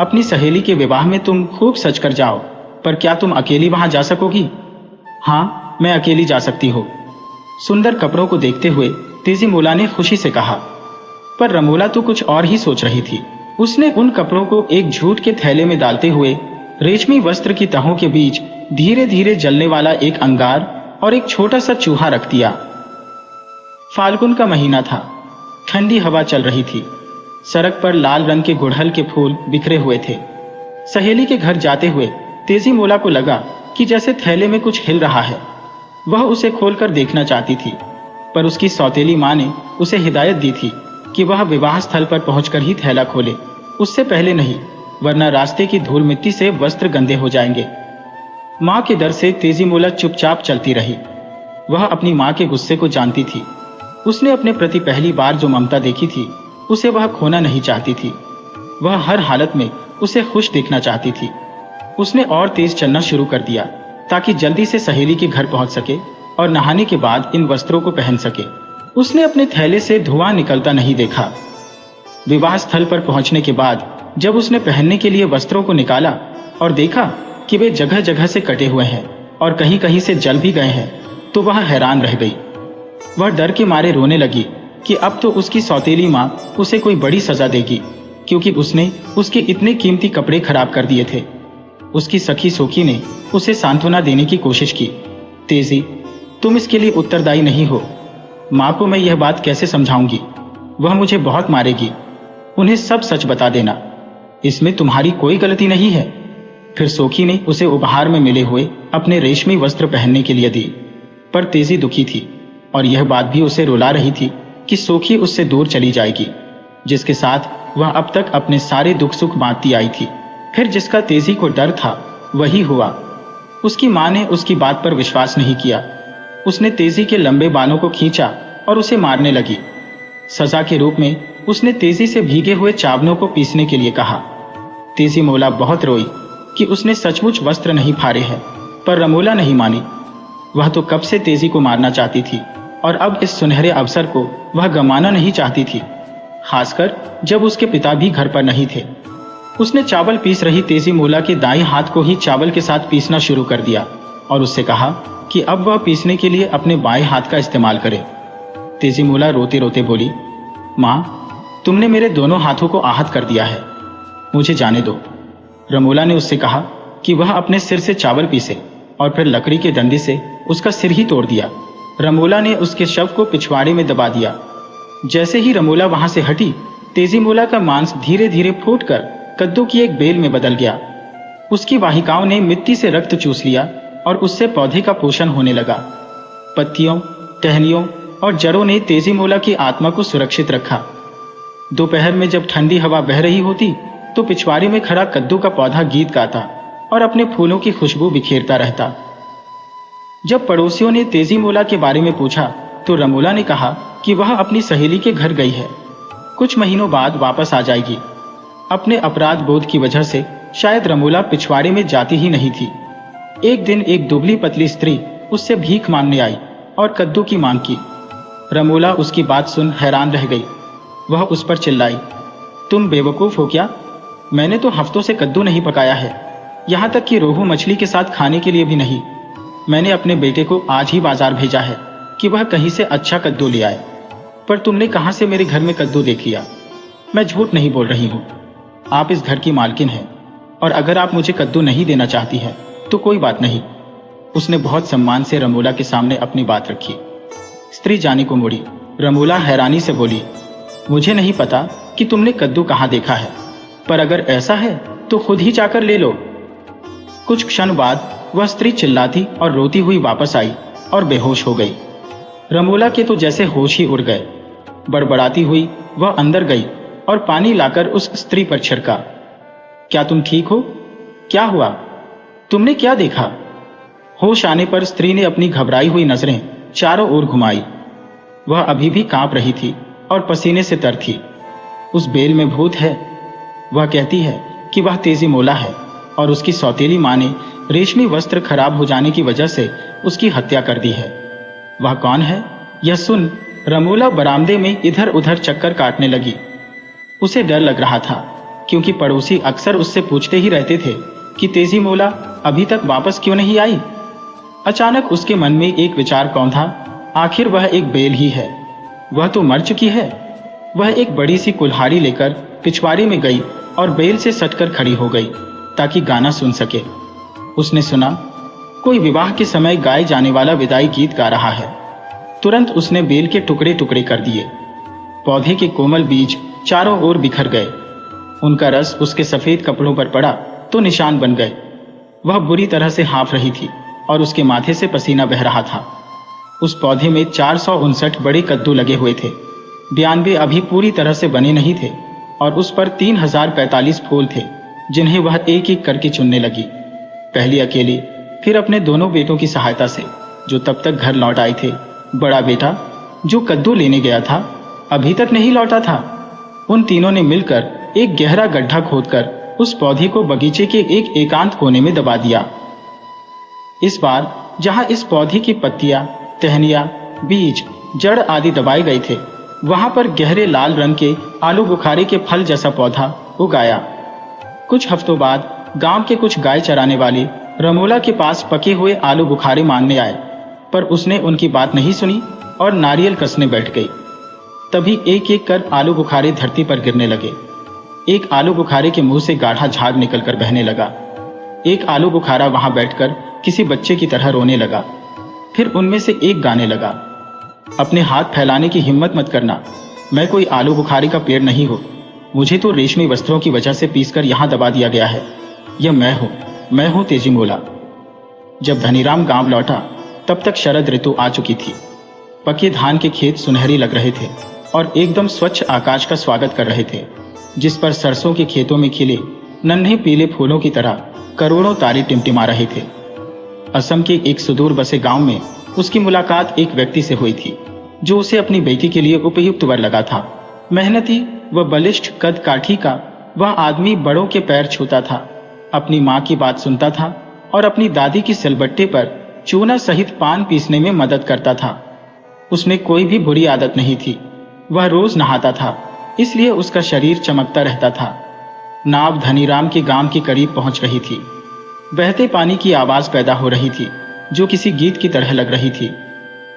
अपनी सहेली के विवाह में तुम खूब सज कर जाओ, पर क्या तुम अकेली वहां जा सकोगी? हाँ, मैं अकेली जा सकती हूँ, सुंदर कपड़ों को देखते हुए तेजीमोला ने खुशी से कहा। पर रमोला तो कुछ और ही सोच रही थी। उसने उन कपड़ों को एक झूठ के थैले में डालते हुए रेशमी वस्त्र की तहों के बीच धीरे धीरे जलने वाला एक अंगार और एक छोटा सा चूहा रख दिया। फाल्गुन का महीना था, ठंडी हवा चल रही थी। सड़क पर लाल रंग के गुड़हल के फूल बिखरे हुए थे। सहेली के घर जाते हुए तेजी मोला को लगा कि जैसे थैले में कुछ हिल रहा है। वह उसे खोलकर देखना चाहती थी, पर उसकी सौतेली माँ ने उसे हिदायत दी थी कि वह विवाह स्थल पर पहुंचकर ही थैला खोले, उससे पहले नहीं, वरना रास्ते की धूल मिट्टी से वस्त्र गंदे हो जाएंगे। माँ के डर से तेजी मोला चुपचाप चलती रही। वह अपनी माँ के गुस्से को जानती थी। उसने अपने प्रति पहली बार जो ममता देखी थी, उसे वह खोना नहीं चाहती थी। वह हर हालत में उसे खुश देखना चाहती थी। उसने और तेज चलना शुरू कर दिया ताकि जल्दी से सहेली के घर पहुंच सके और नहाने के बाद इन वस्त्रों को पहन सके। उसने अपने थैले से धुआं निकलता नहीं देखा। विवाह स्थल पर पहुंचने के बाद जब उसने पहनने के लिए वस्त्रों को निकाला और देखा कि वे जगह जगह से कटे हुए हैं और कहीं कहीं से जल भी गए हैं, तो वह हैरान रह गई। वह डर के मारे रोने लगी कि अब तो उसकी सौतेली माँ उसे कोई बड़ी सजा देगी, क्योंकि उसने उसके इतने कीमती कपड़े खराब कर दिए थे। उसकी सखी सोखी ने उसे सांत्वना देने की कोशिश की। तेजी, तुम इसके लिए उत्तरदायी नहीं हो। माँ को मैं यह बात कैसे समझाऊंगी? वह मुझे बहुत मारेगी। उन्हें सब सच बता देना, इसमें तुम्हारी कोई गलती नहीं है। फिर सोखी ने उसे उपहार में मिले हुए अपने रेशमी वस्त्र पहनने के लिए दी, पर तेजी दुखी थी और यह बात भी उसे रुला रही थी कि सोखी उससे दूर चली जाएगी, जिसके साथ वह अब तक अपने सारे दुख सुख बांटती आई थी। फिर जिसका तेजी को डर था वही हुआ। उसकी माँ ने उसकी बात पर विश्वास नहीं किया। उसने तेजी के लंबे बालों को खींचा और उसे मारने लगी। सजा के रूप में उसने तेजी से भीगे हुए चावलों को पीसने के लिए कहा। तेजी मोला बहुत रोई कि उसने सचमुच वस्त्र नहीं फाड़े हैं, पर रमोला नहीं मानी। वह तो कब से तेजी को मारना चाहती थी और अब इस सुनहरे अवसर को वह गंवाना नहीं चाहती थी, खासकर जब उसके पिता भी घर पर नहीं थे। उसने चावल पीस रही तेजी मोला के दाएं हाथ को ही चावल के साथ पीसना शुरू कर दिया और उससे कहा कि अब वह पीसने के लिए अपने बाएं हाथ का इस्तेमाल करे। तेजी मोला रोते रोते बोली, माँ, तुमने मेरे दोनों हाथों को आहत कर दिया है, मुझे जाने दो। रमोला ने उससे कहा कि वह अपने सिर से चावल पीसे और फिर लकड़ी के डंडे से उसका सिर ही तोड़ दिया। रमोला ने उसके शव को पिछवाड़े में दबा दिया। जैसे ही रमोला वहां से हटी, तेजी मोला का मांस धीरे धीरे फूटकर कद्दू की एक बेल में बदल गया। उसकी वाहिकाओं ने मिट्टी से रक्त चूस लिया और उससे पौधे का पोषण होने लगा। पत्तियों, टहनियों और जड़ों ने तेजी मोला की आत्मा को सुरक्षित रखा। दोपहर में जब ठंडी हवा बह रही होती तो पिछवाड़े में खड़ा कद्दू का पौधा गीत गाता और अपने फूलों की खुशबू बिखेरता रहता। जब पड़ोसियों ने तेजी मोला के बारे में पूछा तो रमोला ने कहा कि वह अपनी सहेली के घर गई है, कुछ महीनों बाद वापस आ जाएगी। अपने अपराध बोध की वजह से शायद रमोला पिछवाड़े में जाती ही नहीं थी। एक दिन एक दुबली पतली स्त्री उससे भीख मांगने आई और कद्दू की मांग की। रमोला उसकी बात सुन हैरान रह गई। वह उस पर चिल्लाई, तुम बेवकूफ हो क्या? मैंने तो हफ्तों से कद्दू नहीं पकाया है, यहाँ तक कि रोहू मछली के साथ खाने के लिए भी नहीं। मैंने अपने बेटे को आज ही बाजार भेजा है कि वह कहीं से अच्छा कद्दू ले आए, पर तुमने कहाँ से मेरे घर में कद्दू देख लिया? मैं झूठ नहीं बोल रही हूँ, आप इस घर की मालकिन हैं और अगर आप मुझे कद्दू नहीं देना चाहती हैं तो कोई बात नहीं। उसने बहुत सम्मान से रमोला के सामने अपनी बात रखी। स्त्री जाने को मुड़ी। रमोला हैरानी से बोली, मुझे नहीं पता कि तुमने कद्दू कहाँ देखा है, पर अगर ऐसा है तो खुद ही जाकर ले लो। कुछ क्षण बाद वह स्त्री चिल्लाती और रोती हुई वापस आई और बेहोश हो गई। रमोला के तो जैसे होश ही उड़ गए। बड़बड़ाती हुई वह अंदर गई और पानी लाकर उस स्त्री पर छिड़का। क्या तुम ठीक हो? क्या हुआ? तुमने क्या देखा? होश आने पर स्त्री ने अपनी घबराई हुई नजरें चारों ओर घुमाई। वह अभी भी कांप रही थी और पसीने से तर थी। उस बेल में भूत है। वह कहती है कि वह तेजी मोला है और उसकी सौतेली माँ ने रेशमी वस्त्र खराब हो जाने की वजह से उसकी हत्या कर दी है। वह कौन है? यह सुन रमोला बरामदे में इधर उधर चक्कर काटने लगी। उसे डर लग रहा था, क्योंकि पड़ोसी अक्सर उससे पूछते ही रहते थे कि तेजी मोला अभी तक वापस क्यों नहीं आई। अचानक उसके मन में एक विचार कौंधा, आखिर वह एक बेल ही है, वह तो मर चुकी है। वह एक बड़ी सी कुल्हाड़ी लेकर पिछवाड़े में गई और बेल से सटकर खड़ी हो गई ताकि गाना सुन सके। उसने सुना कोई विवाह के समय गाए जाने वाला विदाई गीत गा रहा है। तुरंत उसने बेल के टुकड़े टुकड़े कर दिए। पौधे के कोमल बीज चारों ओर बिखर गए। उनका रस उसके सफेद कपड़ों पर पड़ा तो निशान बन गए। वह बुरी तरह से हाँफ रही थी और उसके माथे से पसीना बह रहा था। उस पौधे में 459 बड़े कद्दू लगे हुए थे। 92 अभी पूरी तरह से बने नहीं थे और उस पर 3045 फूल थे, जिन्हें वह एक एक करके चुनने लगी। पहली अकेली, फिर अपने दोनों बेटों की सहायता से, जो तब तक घर लौट आए थे। बड़ा बेटा, जो कद्दू लेने गया था, अभी तक नहीं लौटा था। उन तीनों ने मिलकर एक गहरा गड्ढा खोदकर उस पौधे को बगीचे के एक एकांत कोने में दबा दिया। इस बार जहां इस पौधे की पत्तियां, टहनियां, बीज, जड़ आदि दबाए गए थे, वहां पर गहरे लाल रंग के आलू बुखारे के फल जैसा पौधा उगाया। कुछ हफ्तों बाद गांव के कुछ गाय चराने वाले रमोला के पास पके हुए आलू बुखारे मांगने आए, पर उसने उनकी बात नहीं सुनी और नारियल कसने बैठ गई। तभी एक एक कर आलू बुखारे धरती पर गिरने लगे। एक आलू बुखारे के मुंह से गाढ़ा झाग निकलकर बहने लगा। एक आलू बुखारा वहां बैठकर किसी बच्चे की तरह रोने लगा। फिर उनमें से एक गाने लगा, अपने हाथ फैलाने की हिम्मत मत करना, मैं कोई आलू बुखारे का पेड़ नहीं हूं, मुझे तो रेशमी वस्त्रों की वजह से पीसकर यहां दबा दिया गया है। यह मैं हूं तेजीमोला। जब धनीराम गांव लौटा तब तक शरद ऋतु आ चुकी थी। पके धान के खेत सुनहरी लग रहे थे और एकदम स्वच्छ आकाश का स्वागत कर रहे थे, जिस पर सरसों के खेतों में खिले नन्हे पीले फूलों की तरह करोड़ों तारे टिमटिमा रहे थे। असम के एक सुदूर बसे गांव में उसकी मुलाकात एक व्यक्ति से हुई थी, जो उसे अपनी बेटी के लिए उपयुक्त वर लगा था। मेहनती व बलिष्ठ कद काठी का वह आदमी बड़ों के पैर छूता था, अपनी माँ की बात सुनता था और अपनी दादी की सिलबट्टे पर चूना सहित पान पीसने में मदद करता था। उसमें कोई भी बुरी आदत नहीं थी। वह रोज नहाता था, इसलिए उसका शरीर चमकता रहता था। नाव धनीराम के गांव के करीब पहुंच रही थी। बहते पानी की आवाज पैदा हो रही थी, जो किसी गीत की तरह लग रही थी।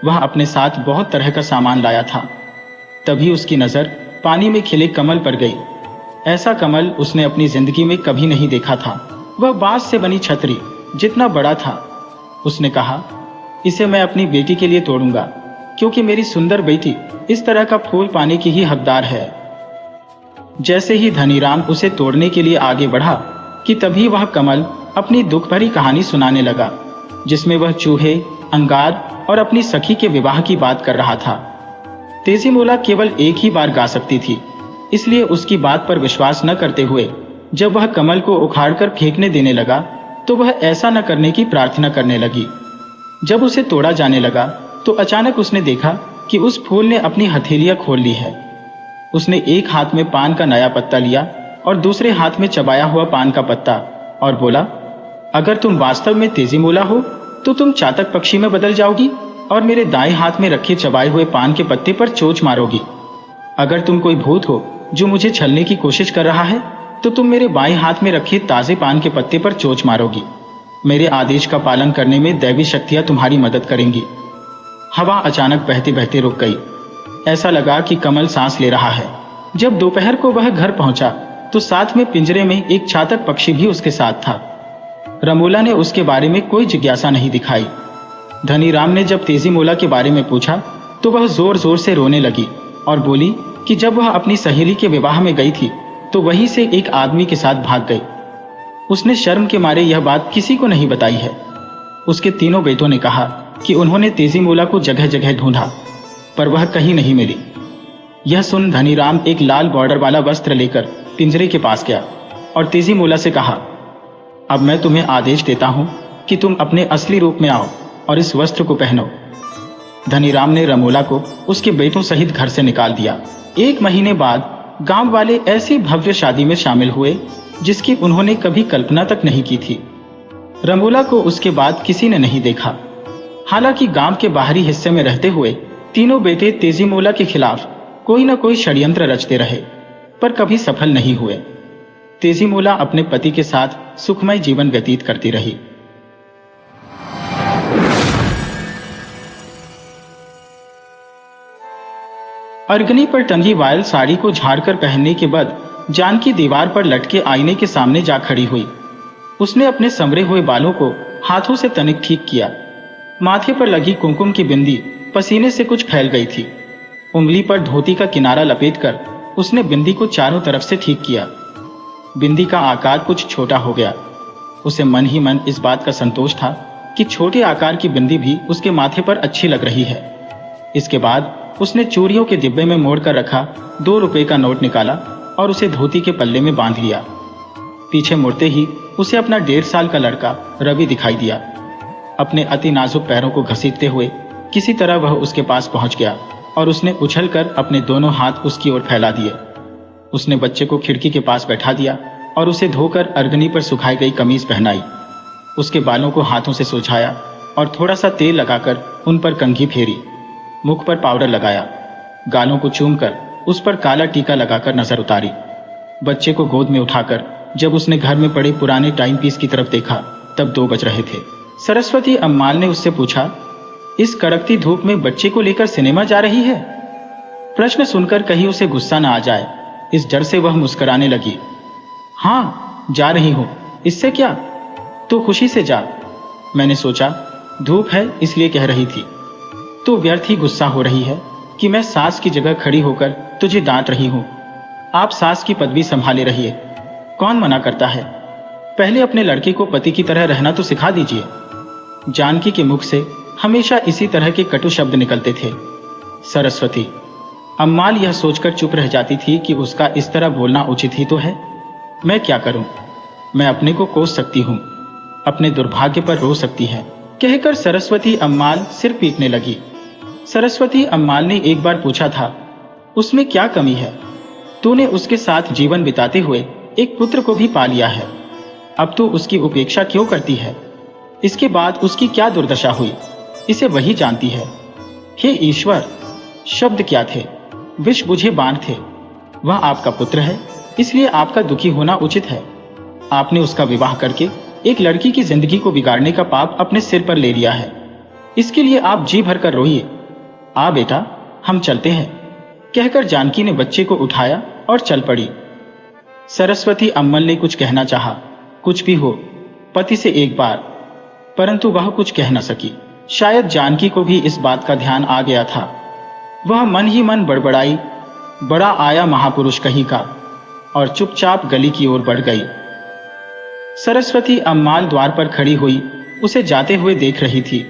वह अपने साथ बहुत तरह का सामान लाया था। तभी उसकी नजर पानी में खिले कमल पर गई। ऐसा कमल उसने अपनी जिंदगी में कभी नहीं देखा था। वह बांस से बनी छतरी जितना बड़ा था। उसने कहा, इसे मैं अपनी बेटी के लिए तोड़ूंगा, क्योंकि मेरी सुंदर बेटी इस तरह का फूल पाने की ही हकदार है। जैसे ही धनीराम उसे तोड़ने के लिए आगे बढ़ा कि तभी वह कमल अपनी दुख भरी कहानी सुनाने लगा, जिसमें वह चूहे, अंगार और अपनी सखी के विवाह की बात कर रहा था। तेजीमोला केवल एक ही बार गा सकती थी, इसलिए उसकी बात पर विश्वास न करते हुए जब वह कमल को उखाड़कर फेंकने देने लगा, तो वह ऐसा न करने की प्रार्थना करने लगी। जब उसे तोड़ा जाने लगा तो अचानक उसने देखा कि उस फूल ने अपनी हथेलियां खोल ली है। उसने एक हाथ में पान का नया पत्ता लिया और दूसरे हाथ में चबाया हुआ पान का पत्ता और बोला, अगर तुम वास्तव में तेजीमोला हो तो तुम चातक पक्षी में बदल जाओगी और मेरे दाएं हाथ में रखे चबाए हुए पान के पत्ते पर चोंच मारोगी। अगर तुम कोई भूत हो जो मुझे छलने की कोशिश कर रहा है, तो तुम मेरे बाएं हाथ में रखे ताजे पान के पत्ते पर चोंच मारोगी। मेरे आदेश का पालन करने में दैवी शक्तियां तुम्हारी मदद करेंगी। हवा अचानक बहते बहते रुक गई। ऐसा लगा कि कमल सांस ले रहा है। जब दोपहर को वह घर पहुंचा तो साथ में पिंजरे में एक चातक पक्षी भी उसके साथ था। रमोला ने उसके बारे में कोई जिज्ञासा नहीं दिखाई। धनीराम ने जब तेजीमोला के बारे में पूछा तो वह जोर जोर से रोने लगी और बोली कि जब वह अपनी सहेली के विवाह में गई थी तो वहीं से एक आदमी के साथ भाग गई। उसने शर्म के मारे यह बात किसी को नहीं बताई है। उसके तीनों बेटों ने कहा कि उन्होंने तेजीमोला को जगह जगह ढूंढा, पर वह कहीं नहीं मिली। यह सुन धनीराम एक लाल बॉर्डर वाला वस्त्र लेकर पिंजरे के पास गया और तेजीमोला से कहा, अब मैं तुम्हें आदेश देता हूं कि तुम अपने असली रूप में आओ और इस वस्त्र को पहनो। धनीराम ने रमोला को उसके बेटों सहित घर से निकाल दिया। 1 महीने बाद गांव वाले ऐसी भव्य शादी में शामिल हुए जिसकी उन्होंने कभी कल्पना तक नहीं की थी। रमोला को उसके बाद किसी ने नहीं देखा। हालांकि गांव के बाहरी हिस्से में रहते हुए तीनों बेटे तेजीमोला के खिलाफ कोई न कोई षड्यंत्र रचते रहे, पर कभी सफल नहीं हुए। तेजीमोला अपने पति के साथ सुखमय जीवन व्यतीत करती रही। अर्गनी पर टंगी वायल साड़ी को झाड़कर पहनने के बाद जानकी दीवार पर लटके आईने के सामने जा खड़ी हुई। उसने अपने संवरे हुए बालों को हाथों से तनिक ठीक किया। माथे पर लगी कुमकुम की बिंदी पसीने से कुछ फैल गई थी। उंगली पर धोती का किनारा लपेटकर उसने बिंदी को चारों तरफ से ठीक किया। बिंदी का आकार कुछ छोटा हो गया। उसे मन ही मन इस बात का संतोष था कि छोटे आकार की बिंदी भी उसके माथे पर अच्छी लग रही है। इसके बाद उसने चूड़ियों के डिब्बे में मोड़ कर रखा 2 रुपए का नोट निकाला और उसे धोती के पल्ले में बांध लिया। पीछे मुड़ते ही उसे अपना 1.5 साल का लड़का रवि दिखाई दिया। अपने अति नाजुक पैरों को घसीटते हुए किसी तरह वह उसके पास पहुंच गया और उसने उछलकर अपने दोनों हाथ उसकी ओर फैला दिए। उसने बच्चे को खिड़की के पास बैठा दिया और उसे धोकर अर्गनी पर सुखाई गई कमीज पहनाई। उसके बालों को हाथों से सुलझाया और थोड़ा सा तेल लगाकर उन पर कंघी फेरी। मुख पर पाउडर लगाया। गालों को चूमकर उस पर काला टीका लगाकर नजर उतारी। बच्चे को गोद में उठाकर जब उसने घर में पड़े पुराने टाइम पीस की तरफ देखा तब 2 बज रहे थे। सरस्वती अम्माल ने उससे पूछा, इस कड़कती धूप में बच्चे को लेकर सिनेमा जा रही है? प्रश्न सुनकर कहीं उसे गुस्सा न आ जाए, इस डर से वह मुस्कुराने लगी। हाँ, जा रही हूं, इससे क्या? तो खुशी से जा। मैंने सोचा धूप है इसलिए कह रही थी। तो व्यर्थ ही गुस्सा हो रही है कि मैं सास की जगह खड़ी होकर तुझे डांट रही हूं। आप सास की पदवी संभाले रहिए, कौन मना करता है। पहले अपने लड़के को पति की तरह रहना तो सिखा दीजिए। जानकी के मुख से हमेशा इसी तरह के कटु शब्द निकलते थे। सरस्वती अम्माल यह सोचकर चुप रह जाती थी कि उसका इस तरह बोलना उचित ही तो है। मैं क्या करूं? मैं अपने को कोस सकती हूं, अपने दुर्भाग्य पर रो सकती है, कहकर सरस्वती अम्माल सिर पीटने लगी। सरस्वती अम्माल ने एक बार पूछा था, उसमें क्या कमी है? तूने उसके साथ जीवन बिताते हुए एक पुत्र को भी पा लिया है, अब तू उसकी उपेक्षा क्यों करती है? इसके बाद उसकी क्या दुर्दशा हुई, इसे वही जानती है। हे ईश्वर, शब्द क्या थे, विष बुझे बाण थे। वह आपका पुत्र है, इसलिए आपका दुखी होना उचित है। आपने उसका विवाह करके एक लड़की की जिंदगी को बिगाड़ने का पाप अपने सिर पर ले लिया है। इसके लिए आप जी भर कर रोइए। आ बेटा, हम चलते हैं, कहकर जानकी ने बच्चे को उठाया और चल पड़ी। सरस्वती अम्मल ने कुछ कहना चाहा, कुछ भी हो, पति से एक बार, परंतु वह कुछ कह न सकी। शायद जानकी को भी इस बात का ध्यान आ गया था। वह मन ही मन बड़बड़ाई, बड़ा आया महापुरुष कहीं का, और चुपचाप गली की ओर बढ़ गई। सरस्वती अम्माल द्वार पर खड़ी हुई उसे जाते हुए देख रही थी।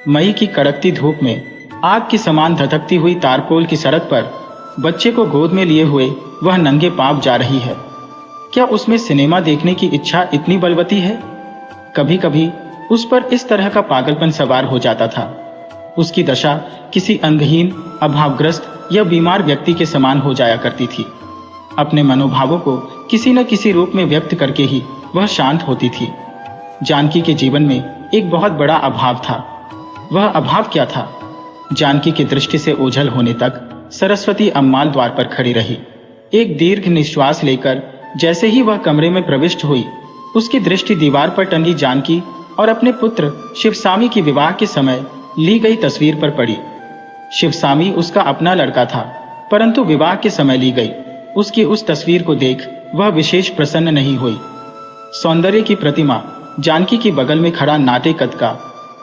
मई की कड़कती धूप में आग की समान धधकती हुई तारकोल की सड़क पर बच्चे को गोद में लिए हुए वह नंगे पांव जा रही है। क्या उसमें सिनेमा देखने की इच्छा इतनी बलवती है? कभी कभी उस पर इस तरह का पागलपन सवार हो जाता था। उसकी दशा किसी अंगहीन, अभावग्रस्त या बीमार व्यक्ति के समान हो जाया करती थी। अपने मनोभावों को किसी न किसी रूप में व्यक्त करके ही वह शांत होती थी। जानकी के जीवन में एक बहुत बड़ा अभाव था। वह अभाव क्या था? जानकी की दृष्टि से ओझल होने तक सरस्वती अम्माल द्वार पर खड़ी रही। एक दीर्घ निश्वास लेकर जैसे ही वह कमरे में प्रविष्ट हुई, उसकी दृष्टि दीवार पर टंगी जानकी और अपने पुत्र शिवसामी की विवाह के समय ली गई तस्वीर पर पड़ी। शिवसामी उसका अपना लड़का था, परंतु विवाह के समय ली गई उसकी उस तस्वीर को देख वह विशेष प्रसन्न नहीं हुई। सौंदर्य की प्रतिमा जानकी के बगल में खड़ा नाटे कद का,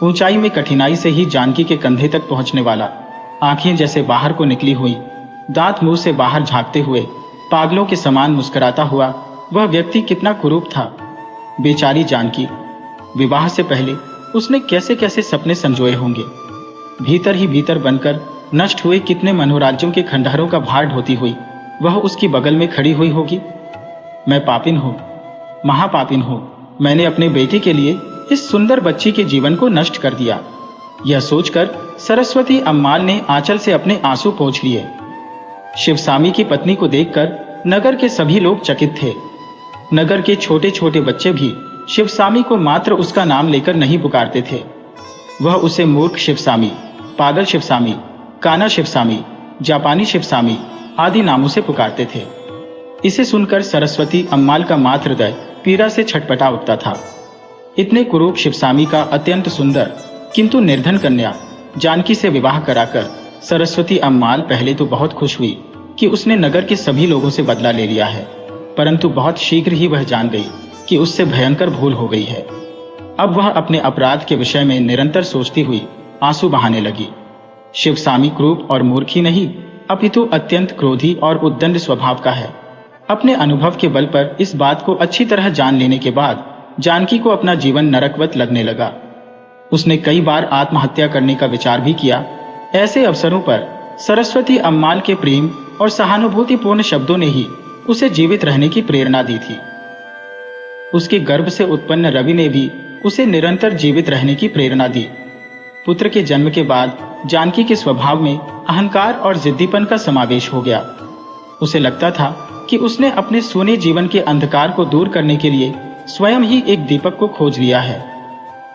ऊंचाई में कठिनाई से ही जानकी के कंधे तक पहुंचने वाला, आंखें जैसे बाहर को निकली हुई, दांत मुंह से बाहर झांकते हुए पागलों के समान मुस्कुराता हुआ वह व्यक्ति कितना कुरूप था। बेचारी जानकी, विवाह से पहले उसने कैसे कैसे सपने संजोए होंगे। भीतर ही भीतर बनकर नष्ट हुए कितने मनोराज्यों के खंडहरों का भार ढोती हुई वह उसकी बगल में खड़ी हुई होगी। मैं पापिन हूँ, महापापिन हूँ। मैंने अपने बेटे के लिए इस सुंदर बच्ची के जीवन को नष्ट कर दिया। यह सोचकर सरस्वती अम्माल ने आंचल से अपने आंसू पोंछ लिए। शिवसामी की पत्नी को देखकर नगर के सभी लोग चकित थे। नगर के छोटे छोटे बच्चे भी शिवसामी को मात्र उसका नाम लेकर नहीं पुकारते थे। वह उसे मूर्ख शिवसामी, पागल शिवसामी, काना शिवसामी, जापानी शिवसामी आदि नामों से पुकारते थे। इसे सुनकर सरस्वती अम्माल का मात्र हृदय पीड़ा से छटपटा उठता था। इतने कुरूप शिवसामी का अत्यंत सुंदर किंतु निर्धन कन्या जानकी से विवाह कराकर सरस्वती अम्माल पहले तो बहुत खुश हुई कि उसने नगर के सभी लोगों से बदला ले लिया है, परंतु बहुत शीघ्र ही वह जान गई कि उससे भयंकर भूल हो गई है। अब वह अपने अपराध के विषय में निरंतर सोचती हुई आंसू बहाने लगी। शिवसामी क्रूप और मूर्ख ही नहीं अपितु अत्यंत क्रोधी और उद्दंड स्वभाव का है। अपने अनुभव के बल पर इस बात को अच्छी तरह जान लेने के बाद जानकी को अपना जीवन नरकवत लगने लगा। उसने कई बार आत्महत्या करने का विचार भी किया। ऐसे अवसरों पर सरस्वती अम्माल के प्रेम और सहानुभूतिपूर्ण शब्दों ने ही उसे जीवित रहने की प्रेरणा दी थी। उसके गर्भ से उत्पन्न रवि ने भी उसे निरंतर जीवित रहने की प्रेरणा दी। पुत्र के जन्म के बाद जानकी के स्वभाव में अहंकार और जिद्दीपन का समावेश हो गया। उसे लगता था कि उसने अपने सोने जीवन के अंधकार को दूर करने के लिए स्वयं ही एक दीपक को खोज लिया है।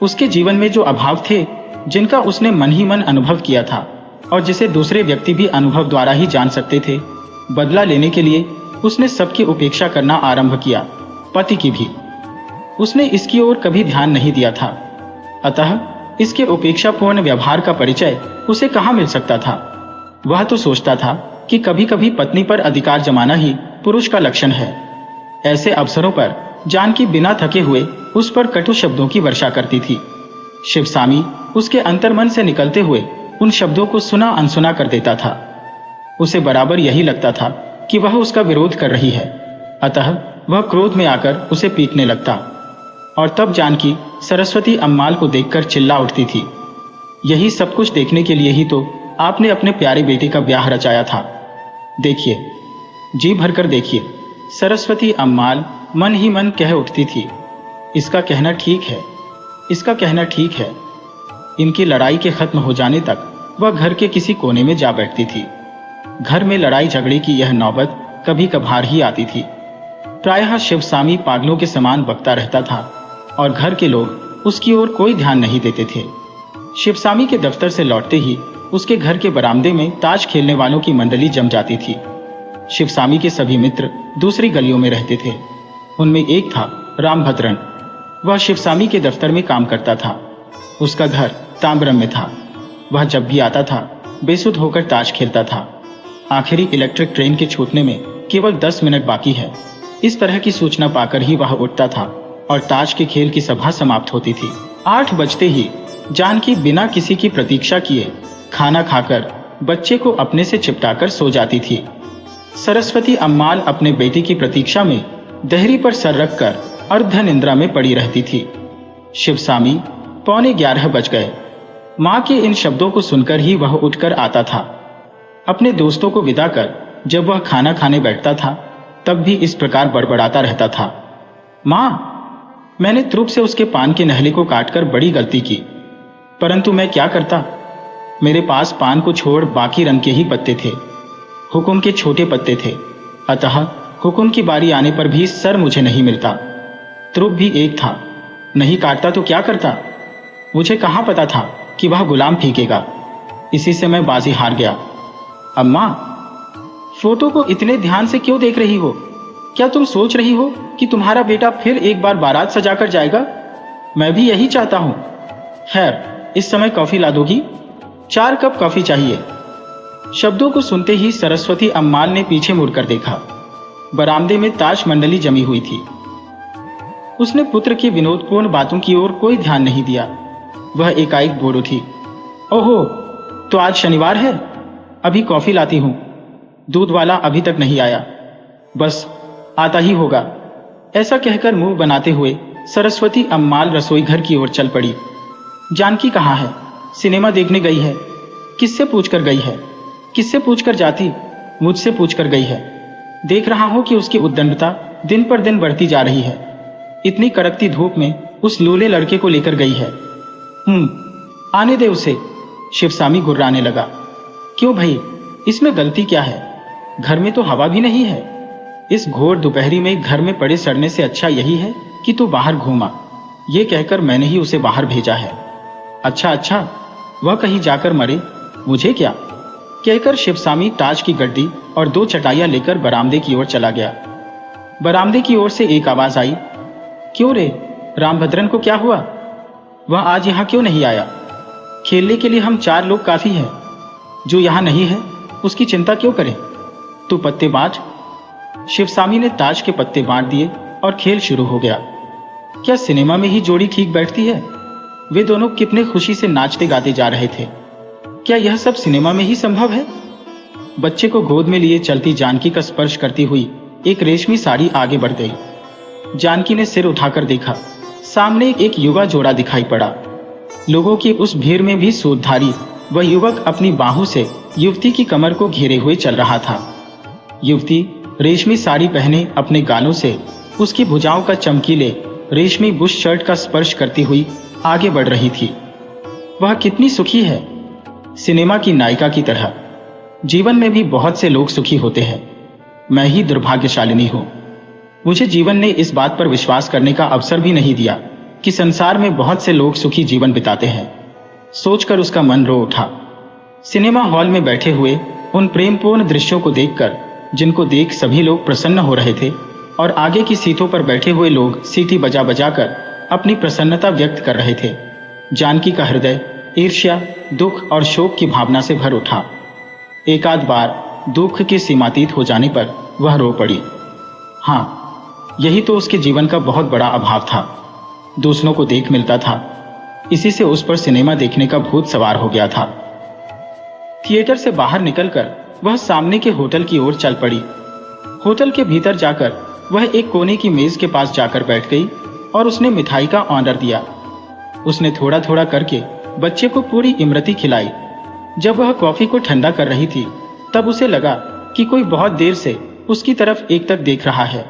उसके जीवन में जो अभाव थे, जिनका उसने मन ही मन अनुभव किया था और जिसे दूसरे व्यक्ति भी अनुभव द्वारा ही जान सकते थे, बदला लेने के लिए उसने सबकी उपेक्षा करना आरंभ किया, पति की भी। उसने इसकी ओर कभी ध्यान नहीं दिया था, अतः इसके उपेक्षापूर्ण व्यवहार का परिचय उसे कहाँ मिल सकता था। वह तो सोचता था कि कभी कभी पत्नी पर अधिकार जमाना ही पुरुष का लक्षण है। ऐसे अवसरों पर जानकी बिना थके हुए उस पर कटु शब्दों की वर्षा करती थी। शिवसामी उसके अंतर्मन से निकलते हुए उन शब्दों को सुना अनसुना कर देता था। उसे बराबर यही लगता था कि वह उसका विरोध कर रही है, अतः वह क्रोध में आकर उसे पीटने लगता। और तब जानकी सरस्वती अम्माल को देखकर चिल्ला उठती थी, यही सब कुछ देखने के लिए ही तो आपने अपने प्यारे बेटे का ब्याह रचाया था। देखिए, जी भरकर देखिए। सरस्वती अम्माल मन ही मन कह उठती थी, इसका कहना ठीक है, इसका कहना ठीक है। इनकी लड़ाई के खत्म हो जाने तक वह घर के किसी कोने में जा बैठती थी। घर में लड़ाई झगड़े की यह नौबत कभी कभार ही आती थी। प्रायः शिवसामी पागलों के समान बकता रहता था और घर के लोग उसकी ओर कोई ध्यान नहीं देते थे। शिवसामी के दफ्तर से लौटते ही उसके घर के बरामदे में ताश खेलने वालों की मंडली जम जाती थी। शिवसामी के सभी मित्र दूसरी गलियों में रहते थे। उनमें एक था रामभद्रन। वह शिवसामी के दफ्तर में काम करता था। उसका घर ताम्रम में था। वह जब भी आता था बेसुध होकर ताश खेलता था। आखिरी इलेक्ट्रिक ट्रेन के छूटने में केवल 10 मिनट बाकी है, इस तरह की सूचना पाकर ही वह उठता था और ताश के खेल की सभा समाप्त होती थी। 8 बजते ही जानकी बिना किसी की प्रतीक्षा किए खाना खाकर बच्चे को अपने से चिपटाकर सो जाती थी। सरस्वती अम्माल अपने बेटे की प्रतीक्षा में देहरी पर सर रखकर अर्ध निंद्रा में पड़ी रहती थी। शिवसामी 11:15 बज गए। माँ के इन शब्दों को सुनकर ही वह उठकर आता था। अपने दोस्तों को विदा कर जब वह खाना खाने बैठता था तब भी इस प्रकार बड़बड़ाता रहता था, माँ, मैंने त्रुप से उसके पान के नहले को काटकर बड़ी गलती की, परंतु मैं क्या करता। मेरे पास पान को छोड़ बाकी रंग के ही पत्ते थे, हुकुम के छोटे पत्ते थे, अतः हुकुम की बारी आने पर भी सर मुझे नहीं मिलता। त्रुप भी एक था, नहीं काटता तो क्या करता। मुझे कहाँ पता था कि वह गुलाम फेंकेगा। इसी से मैं बाजी हार गया। अम्मा, फोटो को इतने ध्यान से क्यों देख रही हो? क्या तुम सोच रही हो कि तुम्हारा बेटा फिर एक बार बारात सजाकर जाएगा? मैं भी यही चाहता हूं। खैर, इस समय कॉफी ला दोगी? 4 कप कॉफी चाहिए। शब्दों को सुनते ही सरस्वती अम्माल ने पीछे मुड़कर देखा। बरामदे में ताश मंडली जमी हुई थी। उसने पुत्र की विनोदपूर्ण बातों की ओर कोई ध्यान नहीं दिया। वह एकाएक बोल उठी, ओहो, तो आज शनिवार है, अभी कॉफी लाती हूं। दूध वाला अभी तक नहीं आया, बस आता ही होगा। ऐसा कहकर मुंह बनाते हुए सरस्वती अम्माल रसोई घर की ओर चल पड़ी। जानकी कहाँ है? सिनेमा देखने गई है। किससे पूछकर गई है? किससे पूछकर जाती? मुझसे पूछकर गई है। देख रहा हूं कि उसकी उद्दंडता दिन पर दिन बढ़ती जा रही है। इतनी कड़कती धूप में उस लूले लड़के को लेकर गई है। आने दे उसे। शिवसामी गुर्राने लगा। क्यों भाई, इसमें गलती क्या है? घर में तो हवा भी नहीं है। इस घोर दोपहरी में घर में पड़े सड़ने से अच्छा यही है कि तू बाहर घूमा। ये कहकर मैंने ही उसे बाहर भेजा है। अच्छा, वह कहीं जाकर मरे, मुझे क्या? कहकर शिवसामी ताज की गड्डी और 2 चटाइयां लेकर बरामदे की ओर चला गया। बरामदे की ओर से एक आवाज आई, क्यों रे, रामभद्रन को क्या हुआ? वह आज यहां क्यों नहीं आया? खेलने के लिए हम 4 लोग काफी हैं। जो यहां नहीं है उसकी चिंता क्यों करें? तू पत्ते बांट। शिवसामी ने ताश के पत्ते बांट दिए और खेल शुरू हो गया। क्या सिनेमा में ही जोड़ी ठीक बैठती है? वे दोनों कितने खुशी से नाचते गाते जा रहे थे। क्या यह सब सिनेमा में ही संभव है? बच्चे को गोद में लिए चलती जानकी का स्पर्श करती हुई एक रेशमी साड़ी आगे बढ़ गई। जानकी ने सिर उठाकर देखा, सामने एक युवा जोड़ा दिखाई पड़ा। लोगों की उस भीड़ में भी सूतधारी वह युवक अपनी बाहों से युवती की कमर को घेरे हुए चल रहा था। युवती रेशमी साड़ी पहने अपने गालों से उसकी भुजाओं का चमकीले रेशमी बुश शर्ट का स्पर्श करती हुई आगे बढ़ रही थी। वह कितनी सुखी है, सिनेमा की नायिका की तरह। जीवन में भी बहुत से लोग सुखी होते हैं, मैं ही दुर्भाग्यशालिनी हूं। मुझे जीवन ने इस बात पर विश्वास करने का अवसर भी नहीं दिया कि संसार में बहुत से लोग सुखी जीवन बिताते हैं। सोचकर उसका मन रो उठा। सिनेमा हॉल में बैठे हुए उन प्रेमपूर्ण दृश्यों को देखकर, जिनको देख सभी लोग प्रसन्न हो रहे थे और आगे की सीटों पर बैठे हुए लोग सीटी बजा बजाकर अपनी प्रसन्नता व्यक्त कर रहे थे, जानकी का हृदय ईर्ष्या, दुख और शोक की भावना से भर उठा। एकाध बार दुख के सीमातीत हो जाने पर वह रो पड़ी। हाँ, यही तो उसके जीवन का बहुत बड़ा अभाव था। दूसरों को देख मिलता था, इसी से उस पर सिनेमा देखने का भूत सवार हो गया था। थिएटर से बाहर निकलकर वह सामने के होटल की ओर चल पड़ी। होटल के भीतर जाकर वह एक कोने की मेज के पास जाकर बैठ गई और उसने मिठाई का ऑर्डर दिया। उसने थोड़ा थोड़ा करके बच्चे को पूरी इमरती खिलाई। जब वह कॉफी को ठंडा कर रही थी, तब उसे लगा कि कोई बहुत देर से उसकी तरफ एकटक देख रहा है।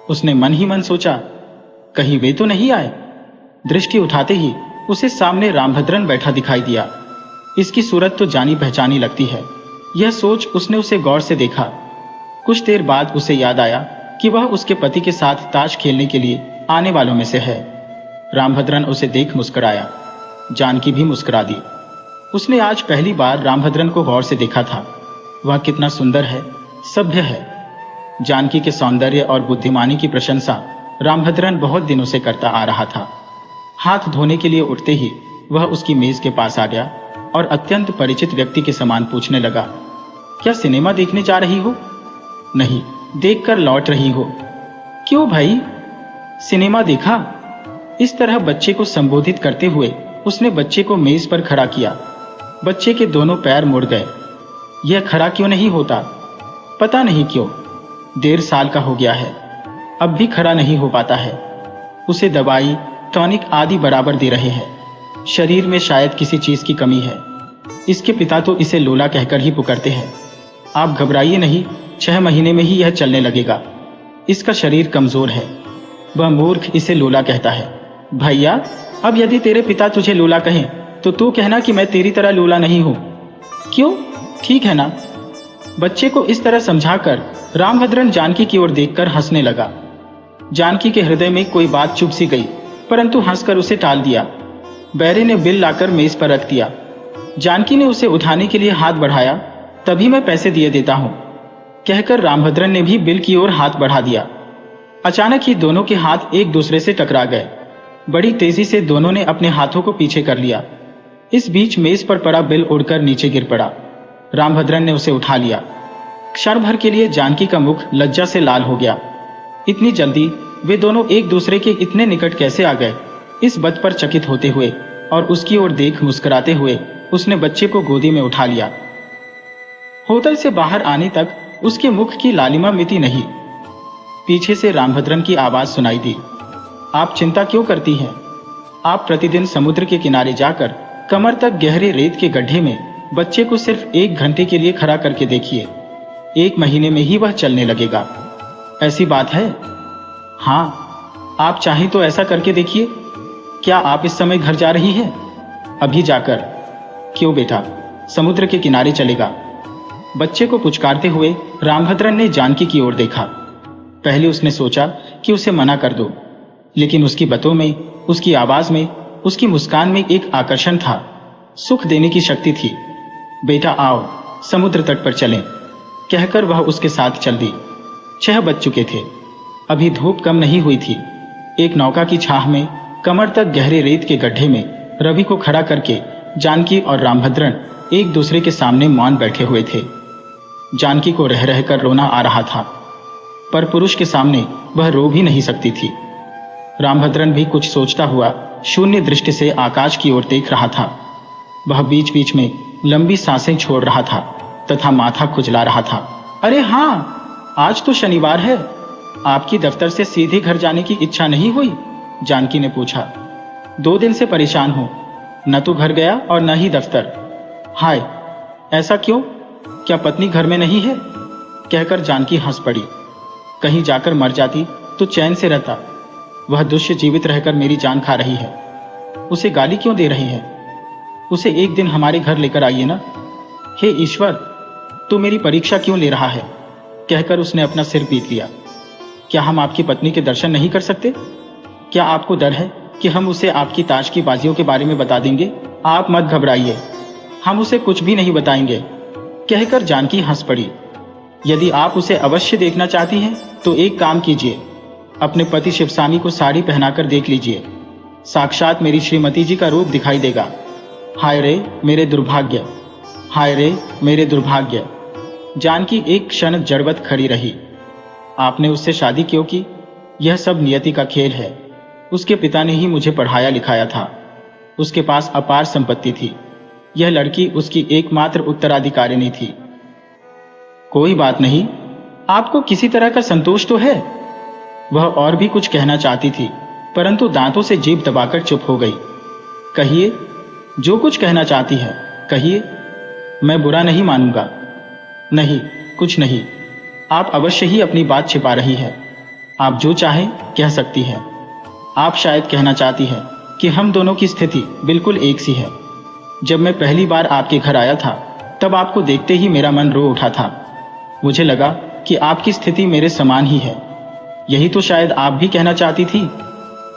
उसने मन ही मन सोचा, कहीं वे तो नहीं आए। दृष्टि उठाते ही उसे सामने रामभद्रन बैठा दिखाई दिया। इसकी सूरत तो जानी पहचानी लगती है। यह सोच उसने उसे गौर से देखा। कुछ देर बाद उसे याद आया कि वह उसके पति के साथ ताश खेलने के लिए आने वालों में से है। रामभद्रन उसे देख मुस्कुराया। जानकी भी मुस्कुरा दी। उसने आज पहली बार रामभद्रन को गौर से देखा था। वह कितना सुंदर है, सभ्य है। जानकी के सौंदर्य और बुद्धिमानी की प्रशंसा रामभद्रन बहुत दिनों से करता आ रहा था। हाथ धोने के लिए उठते ही वह उसकी मेज के पास आ गया और अत्यंत परिचित व्यक्ति के समान पूछने लगा, क्या सिनेमा देखने जा रही हो? नहीं, देखकर लौट रही हो। क्यों भाई, सिनेमा देखा? इस तरह बच्चे को संबोधित करते हुए उसने बच्चे को मेज पर खड़ा किया। बच्चे के दोनों पैर मुड़ गए। यह खड़ा क्यों नहीं होता? पता नहीं क्यों, 1.5 साल का हो गया है, अब भी खड़ा नहीं हो पाता है। उसे दवाई, टॉनिक आदि बराबर दे रहे हैं। शरीर में शायद किसी चीज की कमी है। इसके पिता तो इसे लोला कहकर ही पुकारते हैं। आप घबराइए नहीं, 6 महीने में ही यह चलने लगेगा। इसका शरीर कमजोर है। वह मूर्ख इसे लोला कहता है। भैया, अब यदि तेरे पिता तुझे लोला कहें तो तू कहना कि मैं तेरी तरह लोला नहीं हूं। क्यों, ठीक है ना? बच्चे को इस तरह समझाकर रामभद्रन जानकी की ओर देखकर हंसने लगा। जानकी के हृदय में कोई बात चुभ सी गई, परंतु हंसकर उसे टाल दिया। बैरे ने बिल लाकर मेज पर रख दिया। जानकी ने उसे उठाने के लिए हाथ बढ़ाया। तभी मैं पैसे दिए देता हूं, कहकर रामभद्रन ने भी बिल की ओर हाथ बढ़ा दिया। अचानक ही दोनों के हाथ एक दूसरे से टकरा गए। बड़ी तेजी से दोनों ने अपने हाथों को पीछे कर लिया। इस बीच मेज पर पड़ा बिल उड़कर नीचे गिर पड़ा। रामभद्रन ने उसे उठा लिया। क्षण भर के लिए जानकी का मुख लज्जा से लाल हो गया। इतनी जल्दी वे दोनों एक दूसरे के इतने निकट कैसे आ गए? इस बात पर चकित होते हुए और उसकी ओर देख मुस्कुराते हुए उसने बच्चे को गोदी में उठा लिया। होटल से बाहर आने तक उसके मुख की लालिमा मिटी नहीं। पीछे से रामभद्रन की आवाज सुनाई दी, आप चिंता क्यों करती हैं? आप प्रतिदिन समुद्र के किनारे जाकर कमर तक गहरे रेत के गड्ढे में बच्चे को सिर्फ 1 घंटे के लिए खड़ा करके देखिए। 1 महीने में ही वह चलने लगेगा। ऐसी बात है? हाँ, आप चाहें तो ऐसा करके देखिए। क्या आप इस समय घर जा रही हैं? अभी जाकर। क्यों बेटा, समुद्र के किनारे चलेगा? बच्चे को पुचकारते हुए रामभद्रन ने जानकी की ओर देखा। पहले उसने सोचा कि उसे मना कर दो, लेकिन उसकी बातों में, उसकी आवाज में, उसकी मुस्कान में एक आकर्षण था, सुख देने की शक्ति थी। बेटा आओ, समुद्र तट पर चलें, कहकर वह उसके साथ चल दी। 6 बज चुके थे। अभी धूप कम नहीं हुई थी। एक नौका की छाह में कमर तक गहरे रेत के गड्ढे में रवि को खड़ा करके जानकी और रामभद्रन एक दूसरे के सामने मौन बैठे हुए थे। जानकी को रह रहकर रोना आ रहा था, पर पुरुष के सामने वह रो भी नहीं सकती थी। रामभद्रन भी कुछ सोचता हुआ शून्य दृष्टि से आकाश की ओर देख रहा था। वह बीच बीच में लंबी सांसें छोड़ रहा था तथा माथा खुजला रहा था। अरे हाँ, आज तो शनिवार है, आपकी दफ्तर से सीधे घर जाने की इच्छा नहीं हुई? जानकी ने पूछा। 2 दिन से परेशान हूं, न तो घर गया और न ही दफ्तर। हाय, ऐसा क्यों? क्या पत्नी घर में नहीं है? कहकर जानकी हंस पड़ी। कहीं जाकर मर जाती तो चैन से रहता। वह दुष्य जीवित रहकर मेरी जान खा रही है। उसे गाली क्यों दे रही है? उसे एक दिन हमारे घर लेकर आइए ना। हे ईश्वर, तू मेरी परीक्षा क्यों ले रहा है? कहकर उसने अपना सिर पीट लिया। क्या हम आपकी पत्नी के दर्शन नहीं कर सकते? क्या आपको डर है कि हम उसे आपकी ताश की बाजियों के बारे में बता देंगे? आप मत घबराइए, हम उसे कुछ भी नहीं बताएंगे, कहकर जानकी हंस पड़ी। यदि आप उसे अवश्य देखना चाहती हैं तो एक काम कीजिए, अपने पति शिवसामी को साड़ी पहनाकर देख लीजिए। साक्षात मेरी श्रीमती जी का रूप दिखाई देगा। हाय रे मेरे दुर्भाग्य, हाय रे मेरे दुर्भाग्य। जानकी एक क्षण जड़वत खड़ी रही। आपने उससे शादी क्यों की? यह सब नियति का खेल है। उसके पिता ने ही मुझे पढ़ाया लिखाया था। उसके पास अपार संपत्ति थी। यह लड़की उसकी एकमात्र उत्तराधिकारिणी थी। कोई बात नहीं, आपको किसी तरह का संतोष तो है? वह और भी कुछ कहना चाहती थी, परंतु दांतों से जीभ दबाकर चुप हो गई। कहिए, जो कुछ कहना चाहती है कहिए, मैं बुरा नहीं मानूंगा। नहीं, कुछ नहीं, आप अवश्य ही अपनी बात छिपा रही है। आप जो चाहे कह सकती है। आप शायद कहना चाहती है कि हम दोनों की स्थिति बिल्कुल एक सी है। जब मैं पहली बार आपके घर आया था तब आपको देखते ही मेरा मन रो उठा था। मुझे लगा कि आपकी स्थिति मेरे समान ही है। यही तो शायद आप भी कहना चाहती थी।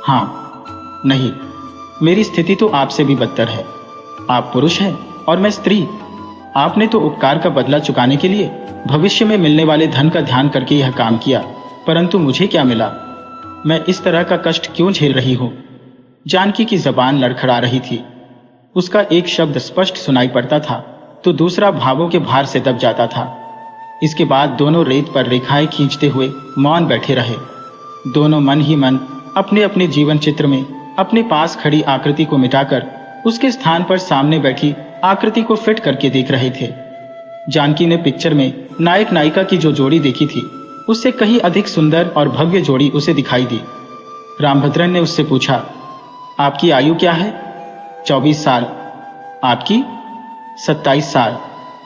हाँ, नहीं, मेरी स्थिति तो आपसे भी बदतर है। आप पुरुष हैं और मैं स्त्री। आपने तो उपकार का बदला चुकाने के लिए भविष्य में मिलने वाले धन का ध्यान करके यह काम किया, परंतु मुझे क्या मिला? मैं इस तरह का कष्ट क्यों झेल रही हूं? जानकी की जबान लड़खड़ा रही थी। उसका एक शब्द स्पष्ट सुनाई पड़ता था तो दूसरा भावों के भार से दब जाता था। इसके बाद दोनों रेत पर रेखाएं खींचते हुए मौन बैठे रहे। दोनों मन ही मन अपने अपने जीवन चित्र में अपने पास खड़ी आकृति को मिटाकर उसके स्थान पर सामने बैठी आकृति को फिट करके देख रहे थे। जानकी ने पिक्चर में नायक नायिका की जो जोड़ी देखी थी उससे कहीं अधिक सुंदर और भव्य जोड़ी उसे दिखाई दी। रामभद्रन ने उससे पूछा, आपकी आयु क्या है? 24 साल। आपकी? 27 साल।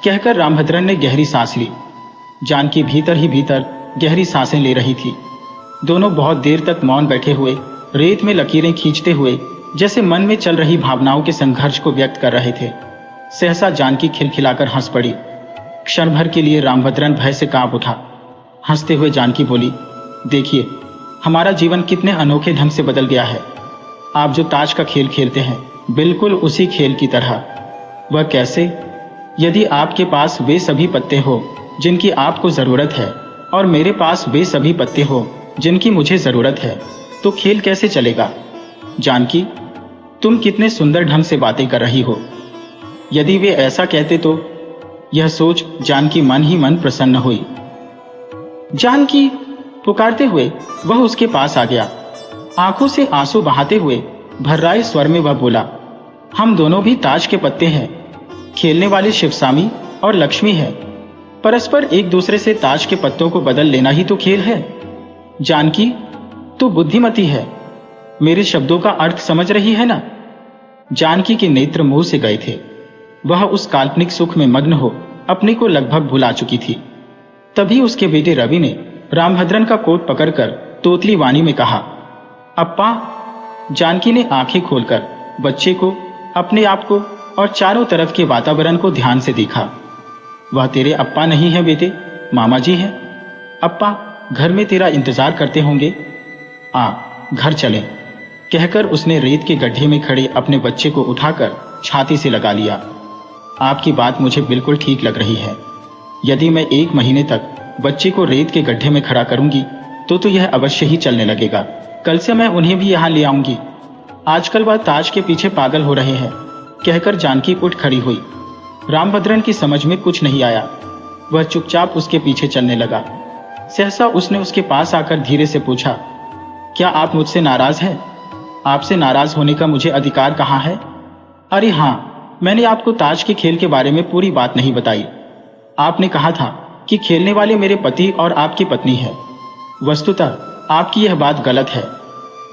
कहकर रामभद्रन ने गहरी सांस ली। जानकी भीतर ही भीतर गहरी सांसें ले रही थी। दोनों बहुत देर तक मौन बैठे हुए रेत में लकीरें खींचते हुए जैसे मन में चल रही भावनाओं के संघर्ष को व्यक्त कर रहे थे। सहसा जानकी खिलखिलाकर हंस पड़ी। क्षण भर के लिए रामभद्रन भय से कांप उठा। हंसते हुए जानकी बोली, देखिए, हमारा जीवन कितने अनोखे ढंग से बदल गया है। आप जो ताश का खेल खेलते हैं, बिल्कुल उसी खेल की तरह। वह कैसे? यदि आपके पास वे सभी पत्ते हो जिनकी आपको जरूरत है और मेरे पास वे सभी पत्ते हो जिनकी मुझे जरूरत है, तो खेल कैसे चलेगा? जानकी, तुम कितने सुंदर ढंग से बातें कर रही हो। यदि वे ऐसा कहते तो? यह सोच जानकी मन ही मन प्रसन्न हुई। जानकी पुकारते हुए वह उसके पास आ गया। आंखों से आंसू बहाते हुए भर्राए स्वर में वह बोला, हम दोनों भी ताश के पत्ते हैं। खेलने वाले शिवसामी और लक्ष्मी है। परस्पर एक दूसरे से ताश के पत्तों को बदल लेना ही तो खेल है। जानकी, तू बुद्धिमती है। मेरे शब्दों का अर्थ समझ रही है ना? जानकी के नेत्र मुंह से गए थे। वह उस काल्पनिक सुख में मग्न हो अपने को लगभग भुला चुकी थी। तभी उसके बेटे रवि ने रामभद्रन का कोट पकड़कर तोतली वाणी में कहा, अप्पा। जानकी ने आंखें खोलकर बच्चे को, अपने आप को और चारों तरफ के वातावरण को ध्यान से देखा। वह तेरे अप्पा नहीं है बेटे, मामा जी हैं। अप्पा घर में तेरा इंतजार करते होंगे। आ, घर चलें। कहकर उसने रेत के गड्ढे में खड़े अपने बच्चे को उठाकर छाती से लगा लिया। आपकी बात मुझे बिल्कुल ठीक लग रही है। यदि मैं 1 महीने तक बच्चे को रेत के गड्ढे में खड़ा करूंगी तो यह अवश्य ही चलने लगेगा। कल से मैं उन्हें भी यहां ले आऊंगी। आजकल वह ताश के पीछे पागल हो रहे हैं। कहकर जानकी उठ खड़ी हुई। रामभद्रन की समझ में कुछ नहीं आया। वह चुपचाप उसके पीछे चलने लगा। सहसा उसने उसके पास आकर धीरे से पूछा, क्या आप मुझसे नाराज हैं? आपसे नाराज होने का मुझे अधिकार कहाँ है? अरे हाँ, मैंने आपको ताश के खेल के बारे में पूरी बात नहीं बताई। आपने कहा था कि खेलने वाले मेरे पति और आपकी पत्नी है। वस्तुतः आपकी यह बात गलत है।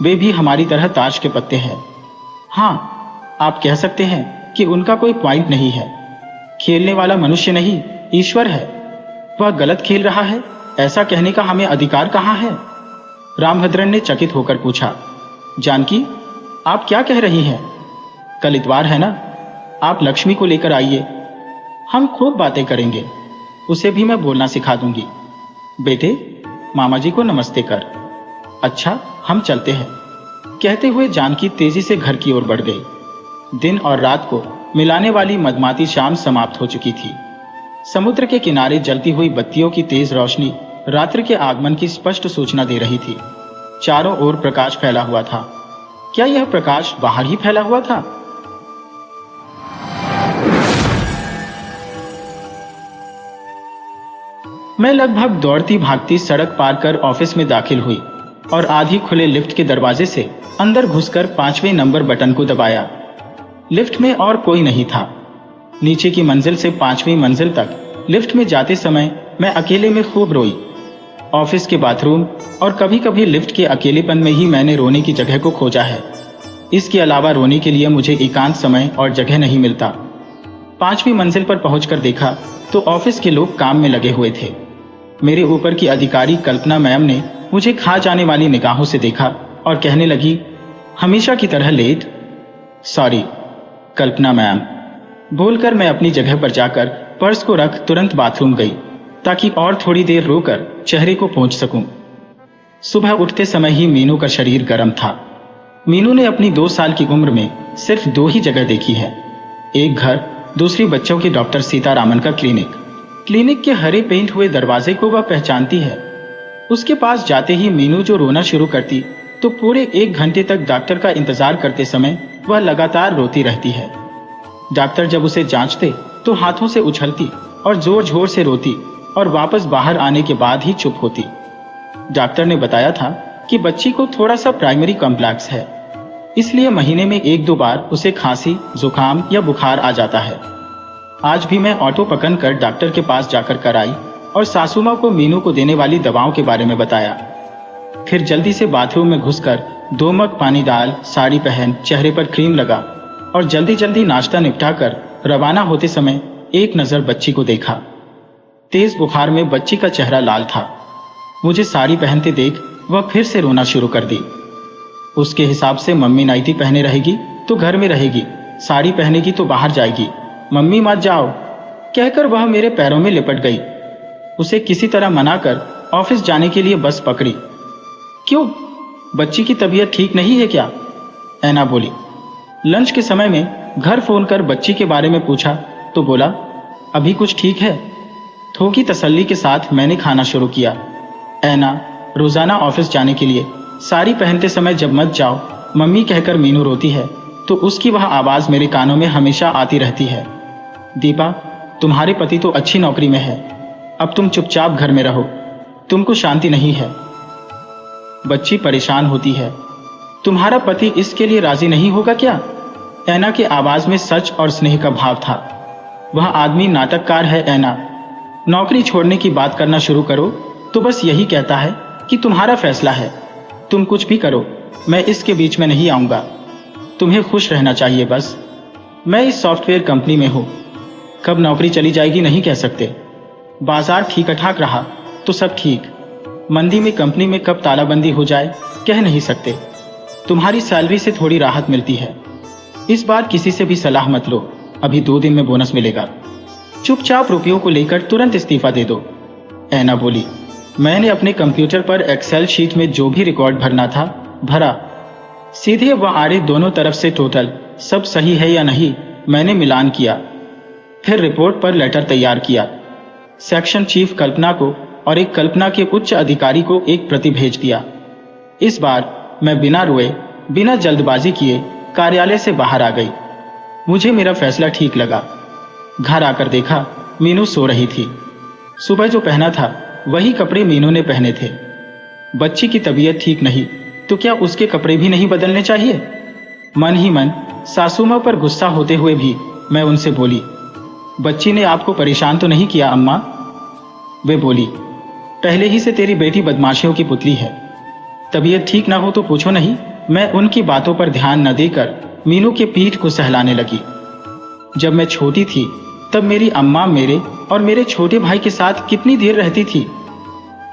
वे भी हमारी तरह ताश के पत्ते हैं। हाँ, आप कह सकते हैं कि उनका कोई पॉइंट नहीं है। खेलने वाला मनुष्य नहीं, ईश्वर है। वह गलत खेल रहा है, ऐसा कहने का हमें अधिकार कहाँ है? रामभद्रन ने चकित होकर पूछा। जानकी, आप क्या कह रही हैं? कल इतवार है ना, आप लक्ष्मी को लेकर आइए, हम खूब बातें करेंगे। उसे भी मैं बोलना सिखा दूंगी। बेटे, मामा जी को नमस्ते कर। अच्छा, हम चलते हैं। कहते हुए जानकी तेजी से घर की ओर बढ़ गई। दिन और रात को मिलाने वाली मधमाती शाम समाप्त हो चुकी थी। समुद्र के किनारे जलती हुई बत्तियों की तेज रोशनी रात्रि के आगमन की स्पष्ट सूचना दे रही थी। चारों ओर प्रकाश फैला हुआ था। क्या यह प्रकाश बाहर ही फैला हुआ था? मैं लगभग दौड़ती भागती सड़क पार कर ऑफिस में दाखिल हुई और आधी खुले लिफ्ट के दरवाजे से अंदर घुसकर 5वें नंबर बटन को दबाया। लिफ्ट में और कोई नहीं था। नीचे की मंजिल से 5वीं मंजिल तक लिफ्ट में जाते समय मैं अकेले में खूब रोई। ऑफिस के बाथरूम और कभी कभी लिफ्ट के अकेलेपन में ही मैंने रोने की जगह को खोजा है। इसके अलावा रोने के लिए मुझे एकांत समय और जगह नहीं मिलता। 5वीं मंजिल पर पहुंचकर देखा तो ऑफिस के लोग काम में लगे हुए थे। मेरे ऊपर की अधिकारी कल्पना मैम ने मुझे खा जाने वाली निगाहों से देखा और कहने लगी, हमेशा की तरह लेट। सॉरी कल्पना मैम, बोलकर मैं अपनी जगह पर जाकर पर्स को रख तुरंत बाथरूम गई ताकि और थोड़ी देर रोकर चेहरे को पोंछ सकूं। सुबह उठते समय ही मीनू का शरीर गर्म था। मीनू ने अपनी 2 साल की उम्र में सिर्फ 2 ही जगह देखी है, एक घर, दूसरी बच्चों के डॉक्टर सीतारामन का क्लिनिक। क्लिनिक के हरे पेंट हुए दरवाजे को वह पहचानती है। उसके पास जाते ही मीनू जो रोना शुरू करती तो पूरे 1 घंटे तक डॉक्टर का इंतजार करते समय वह लगातार रोती रहती है। डॉक्टर जब उसे जांचते तो हाथों से उछलती और जोर जोर से रोती और वापस बाहर आने के बाद ही चुप होती। डॉक्टर ने बताया था कि बच्ची को थोड़ा सा प्राइमरी कॉम्प्लेक्स है, इसलिए महीने में 1-2 बार उसे खांसी, जुकाम या बुखार आ जाता है। आज भी मैं ऑटो पकड़कर डॉक्टर के पास जाकर कराई और सासू माँ को मीनू को देने वाली दवाओं के बारे में बताया। फिर जल्दी से बाथरूम में घुसकर 2 मग पानी डाल, साड़ी पहन, चेहरे पर क्रीम लगा और जल्दी जल्दी नाश्ता निपटाकर रवाना होते समय एक नजर बच्ची को देखा। तेज बुखार में बच्ची का चेहरा लाल था। मुझे साड़ी पहनते देख वह फिर से रोना शुरू कर दी। उसके हिसाब से मम्मी नाइटी पहने रहेगी तो घर में रहेगी, साड़ी पहनेगी तो बाहर जाएगी। मम्मी मत जाओ कहकर वह मेरे पैरों में लिपट गई। उसे किसी तरह मनाकर ऑफिस जाने के लिए बस पकड़ी। क्यों, बच्ची की तबीयत ठीक नहीं है क्या? ऐना बोली। लंच के समय में घर फोन कर बच्ची के बारे में पूछा तो बोला, अभी कुछ ठीक है। थोकी तसल्ली के साथ मैंने खाना शुरू किया। ऐना, रोजाना ऑफिस जाने के लिए साड़ी पहनते समय जब मत जाओ मम्मी कहकर मीनू रोती है तो उसकी वह आवाज मेरे कानों में हमेशा आती रहती है। दीपा, तुम्हारे पति तो अच्छी नौकरी में है, अब तुम चुपचाप घर में रहो, तुमको शांति नहीं है। बच्ची परेशान होती है। तुम्हारा पति इसके लिए राजी नहीं होगा क्या? ऐना की आवाज में सच और स्नेह का भाव था। वह आदमी नाटककार है ऐना। नौकरी छोड़ने की बात करना शुरू करो तो बस यही कहता है कि तुम्हारा फैसला है, तुम कुछ भी करो, मैं इसके बीच में नहीं आऊंगा। तुम्हें खुश रहना चाहिए बस। मैं इस सॉफ्टवेयर कंपनी में हूं, कब नौकरी चली जाएगी नहीं कह सकते। बाजार ठीक ठाक रहा तो सब ठीक, मंदी में कंपनी में कब तालाबंदी हो जाए कह नहीं सकते। तुम्हारी सैलरी से थोड़ी राहत मिलती है। इस बार किसी से भी सलाह मत लो, अभी 2 दिन में बोनस मिलेगा। चुपचाप रुपयों को लेकर तुरंत इस्तीफा दे दो। ऐना बोली। मैंने अपने कंप्यूटर पर एक्सेल शीट में जो भी रिकॉर्ड भरना था भरा। सीधे व आड़े दोनों तरफ से टोटल सब सही है या नहीं मैंने मिलान किया। फिर रिपोर्ट पर लेटर तैयार किया। सेक्शन चीफ कल्पना को और एक कल्पना के उच्च अधिकारी को एक प्रति भेज दिया। इस बार मैं बिना रोए, बिना जल्दबाजी किए कार्यालय से बाहर आ गई। मुझे मेरा फैसला ठीक लगा। घर आकर देखा मीनू सो रही थी। सुबह जो पहना था वही कपड़े मीनू ने पहने थे। बच्ची की तबीयत ठीक नहीं तो क्या उसके कपड़े भी नहीं बदलने चाहिए? मन ही मन सासू मां पर गुस्सा होते हुए भी मैं उनसे बोली, बच्ची ने आपको परेशान तो नहीं किया अम्मा? वे बोली, पहले ही से तेरी बेटी बदमाशियों की पुतली है। तबीयत ठीक ना हो तो पूछो नहीं। मैं उनकी बातों पर ध्यान न देकर मीनू के पीठ को सहलाने लगी। जब मैं छोटी थी तब मेरी अम्मा मेरे और मेरे छोटे भाई के साथ कितनी देर रहती थी।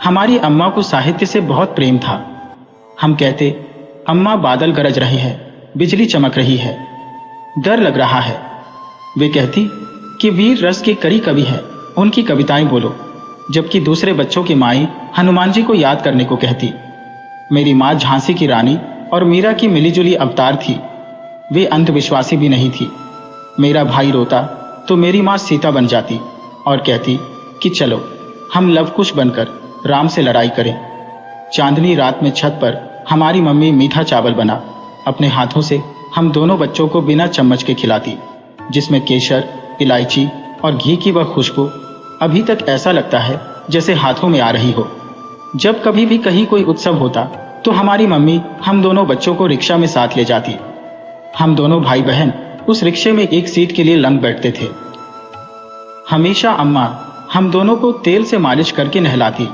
हमारी अम्मा को साहित्य से बहुत प्रेम था। हम कहते, अम्मा बादल गरज रहे हैं, बिजली चमक रही है, डर लग रहा है। वे कहती कि वीर रस की करी कवि है, उनकी कविताएं बोलो। जबकि दूसरे बच्चों की माएं हनुमान जी को याद करने को कहती। मेरी माँ झांसी की रानी और मीरा की मिलीजुली अवतार थी। वे अंधविश्वासी भी नहीं थी। मेरा भाई रोता तो मेरी माँ सीता बन जाती और कहती कि चलो हम लवकुश बनकर राम से लड़ाई करें। चांदनी रात में छत पर हमारी मम्मी मीठा चावल बना अपने हाथों से हम दोनों बच्चों को बिना चम्मच के खिलाती, जिसमें केसर, इलायची और घी की वह खुशबू अभी तक ऐसा लगता है जैसे हाथों में आ रही हो। जब कभी भी कहीं कोई उत्सव होता तो हमारी मम्मी हम दोनों बच्चों को रिक्शा में साथ ले जाती। हम दोनों भाई बहन उस रिक्शे में एक सीट के लिए लंग बैठते थे। हमेशा अम्मा हम दोनों को तेल से मालिश करके नहलाती।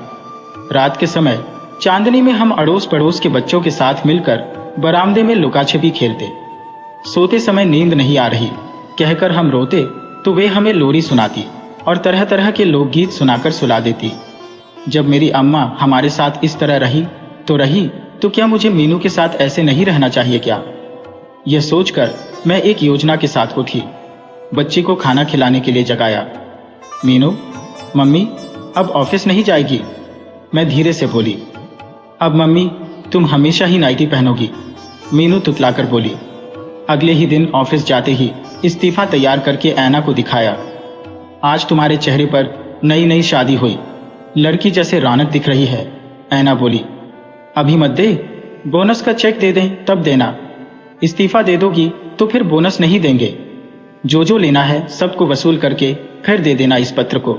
रात के समय चांदनी में हम अड़ोस पड़ोस के बच्चों के साथ मिलकर बरामदे में लुका छिपी खेलते। सोते समय नींद नहीं आ रही कहकर हम रोते तो वे हमें लोरी सुनाती और तरह तरह के लोकगीत सुनाकर सुला देती। जब मेरी अम्मा हमारे साथ इस तरह रही तो क्या मुझे मीनू के साथ ऐसे नहीं रहना चाहिए क्या? यह सोचकर मैं एक योजना के साथ उठी। बच्ची को खाना खिलाने के लिए जगाया। मीनू, मम्मी अब ऑफिस नहीं जाएगी? मैं धीरे से बोली। अब मम्मी तुम हमेशा ही नाइटी पहनोगी, मीनू तुतलाकर बोली। अगले ही दिन ऑफिस जाते ही इस्तीफा तैयार करके ऐना को दिखाया। आज तुम्हारे चेहरे पर नई नई शादी हुई, लड़की जैसे रौनक दिख रही है। ऐना बोली, अभी मत दे, बोनस का चेक दे दें तब देना। इस्तीफा दे दोगी तो फिर बोनस नहीं देंगे। जो लेना है सबको वसूल करके फिर दे देना इस पत्र को।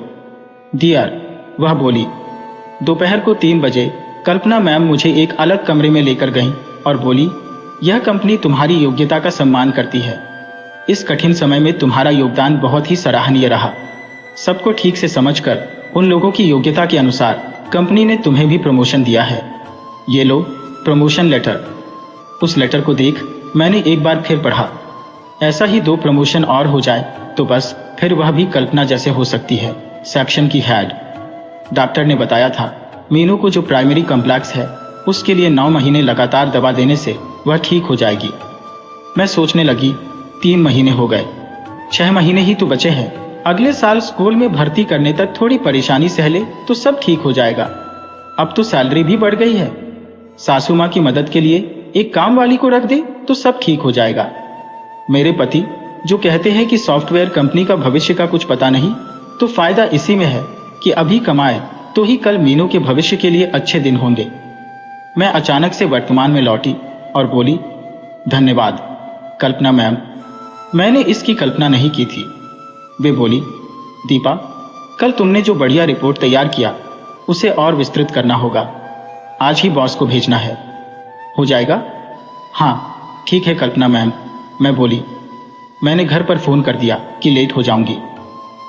डियर, वह बोली। दोपहर को 3 बजे कल्पना मैम मुझे एक अलग कमरे में लेकर गईं और बोली, यह कंपनी तुम्हारी योग्यता का सम्मान करती है। इस कठिन समय में तुम्हारा योगदान बहुत ही सराहनीय रहा। सबको ठीक से समझकर उन लोगों की योग्यता के अनुसार कंपनी ने तुम्हें भी प्रमोशन दिया है। ये लो प्रमोशन लेटर। उस लेटर को देख मैंने एक बार फिर पढ़ा। ऐसा ही 2 प्रमोशन और हो जाए तो बस फिर वह भी कल्पना जैसे हो सकती है, सेक्शन की हेड। डॉक्टर ने बताया था मीनू को जो प्राइमरी कॉम्प्लेक्स है उसके लिए 9 महीने लगातार दवा देने से वह ठीक हो जाएगी। मैं सोचने लगी 3 महीने हो गए, 6 महीने ही तो बचे हैं। अगले साल स्कूल में भर्ती करने तक थोड़ी परेशानी सहले तो सब ठीक हो जाएगा। अब तो सैलरी भी बढ़ गई है। सासू माँ की मदद के लिए एक काम वाली को रख दे तो सब ठीक हो जाएगा। मेरे पति जो कहते हैं कि सॉफ्टवेयर कंपनी का भविष्य का कुछ पता नहीं, तो फायदा इसी में है कि अभी कमाए तो ही कल मीनू के भविष्य के लिए अच्छे दिन होंगे। मैं अचानक से वर्तमान में लौटी और बोली, धन्यवाद कल्पना मैम, मैंने इसकी कल्पना नहीं की थी। वे बोली, दीपा, कल तुमने जो बढ़िया रिपोर्ट तैयार किया उसे और विस्तृत करना होगा। आज ही बॉस को भेजना है। हो जाएगा? हाँ ठीक है कल्पना मैम, मैं बोली। मैंने घर पर फोन कर दिया कि लेट हो जाऊंगी।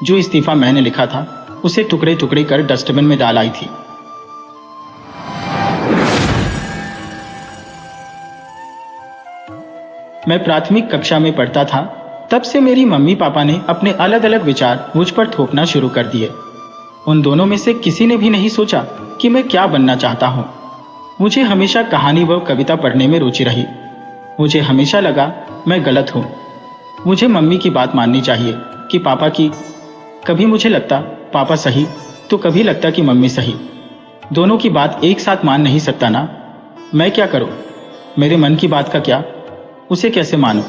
जो इस्तीफा मैंने लिखा था उसे टुकड़े टुकड़े कर डस्टबिन में डाल आई थी। मैं प्राथमिक कक्षा में पढ़ता था, तब से मेरी मम्मी पापा ने अपने अलग अलग विचार मुझ पर थोपना शुरू कर दिए। उन दोनों में से किसी ने भी नहीं सोचा कि मैं क्या बनना चाहता हूँ। मुझे हमेशा कहानी व कविता पढ़ने में रुचि रही। मुझे हमेशा लगा मैं गलत हूँ। मुझे मम्मी की बात माननी चाहिए कि पापा की। कभी मुझे लगता पापा सही तो कभी लगता कि मम्मी सही। दोनों की बात एक साथ मान नहीं सकता ना। मैं क्या करूँ? मेरे मन की बात का क्या? उसे कैसे मानूं?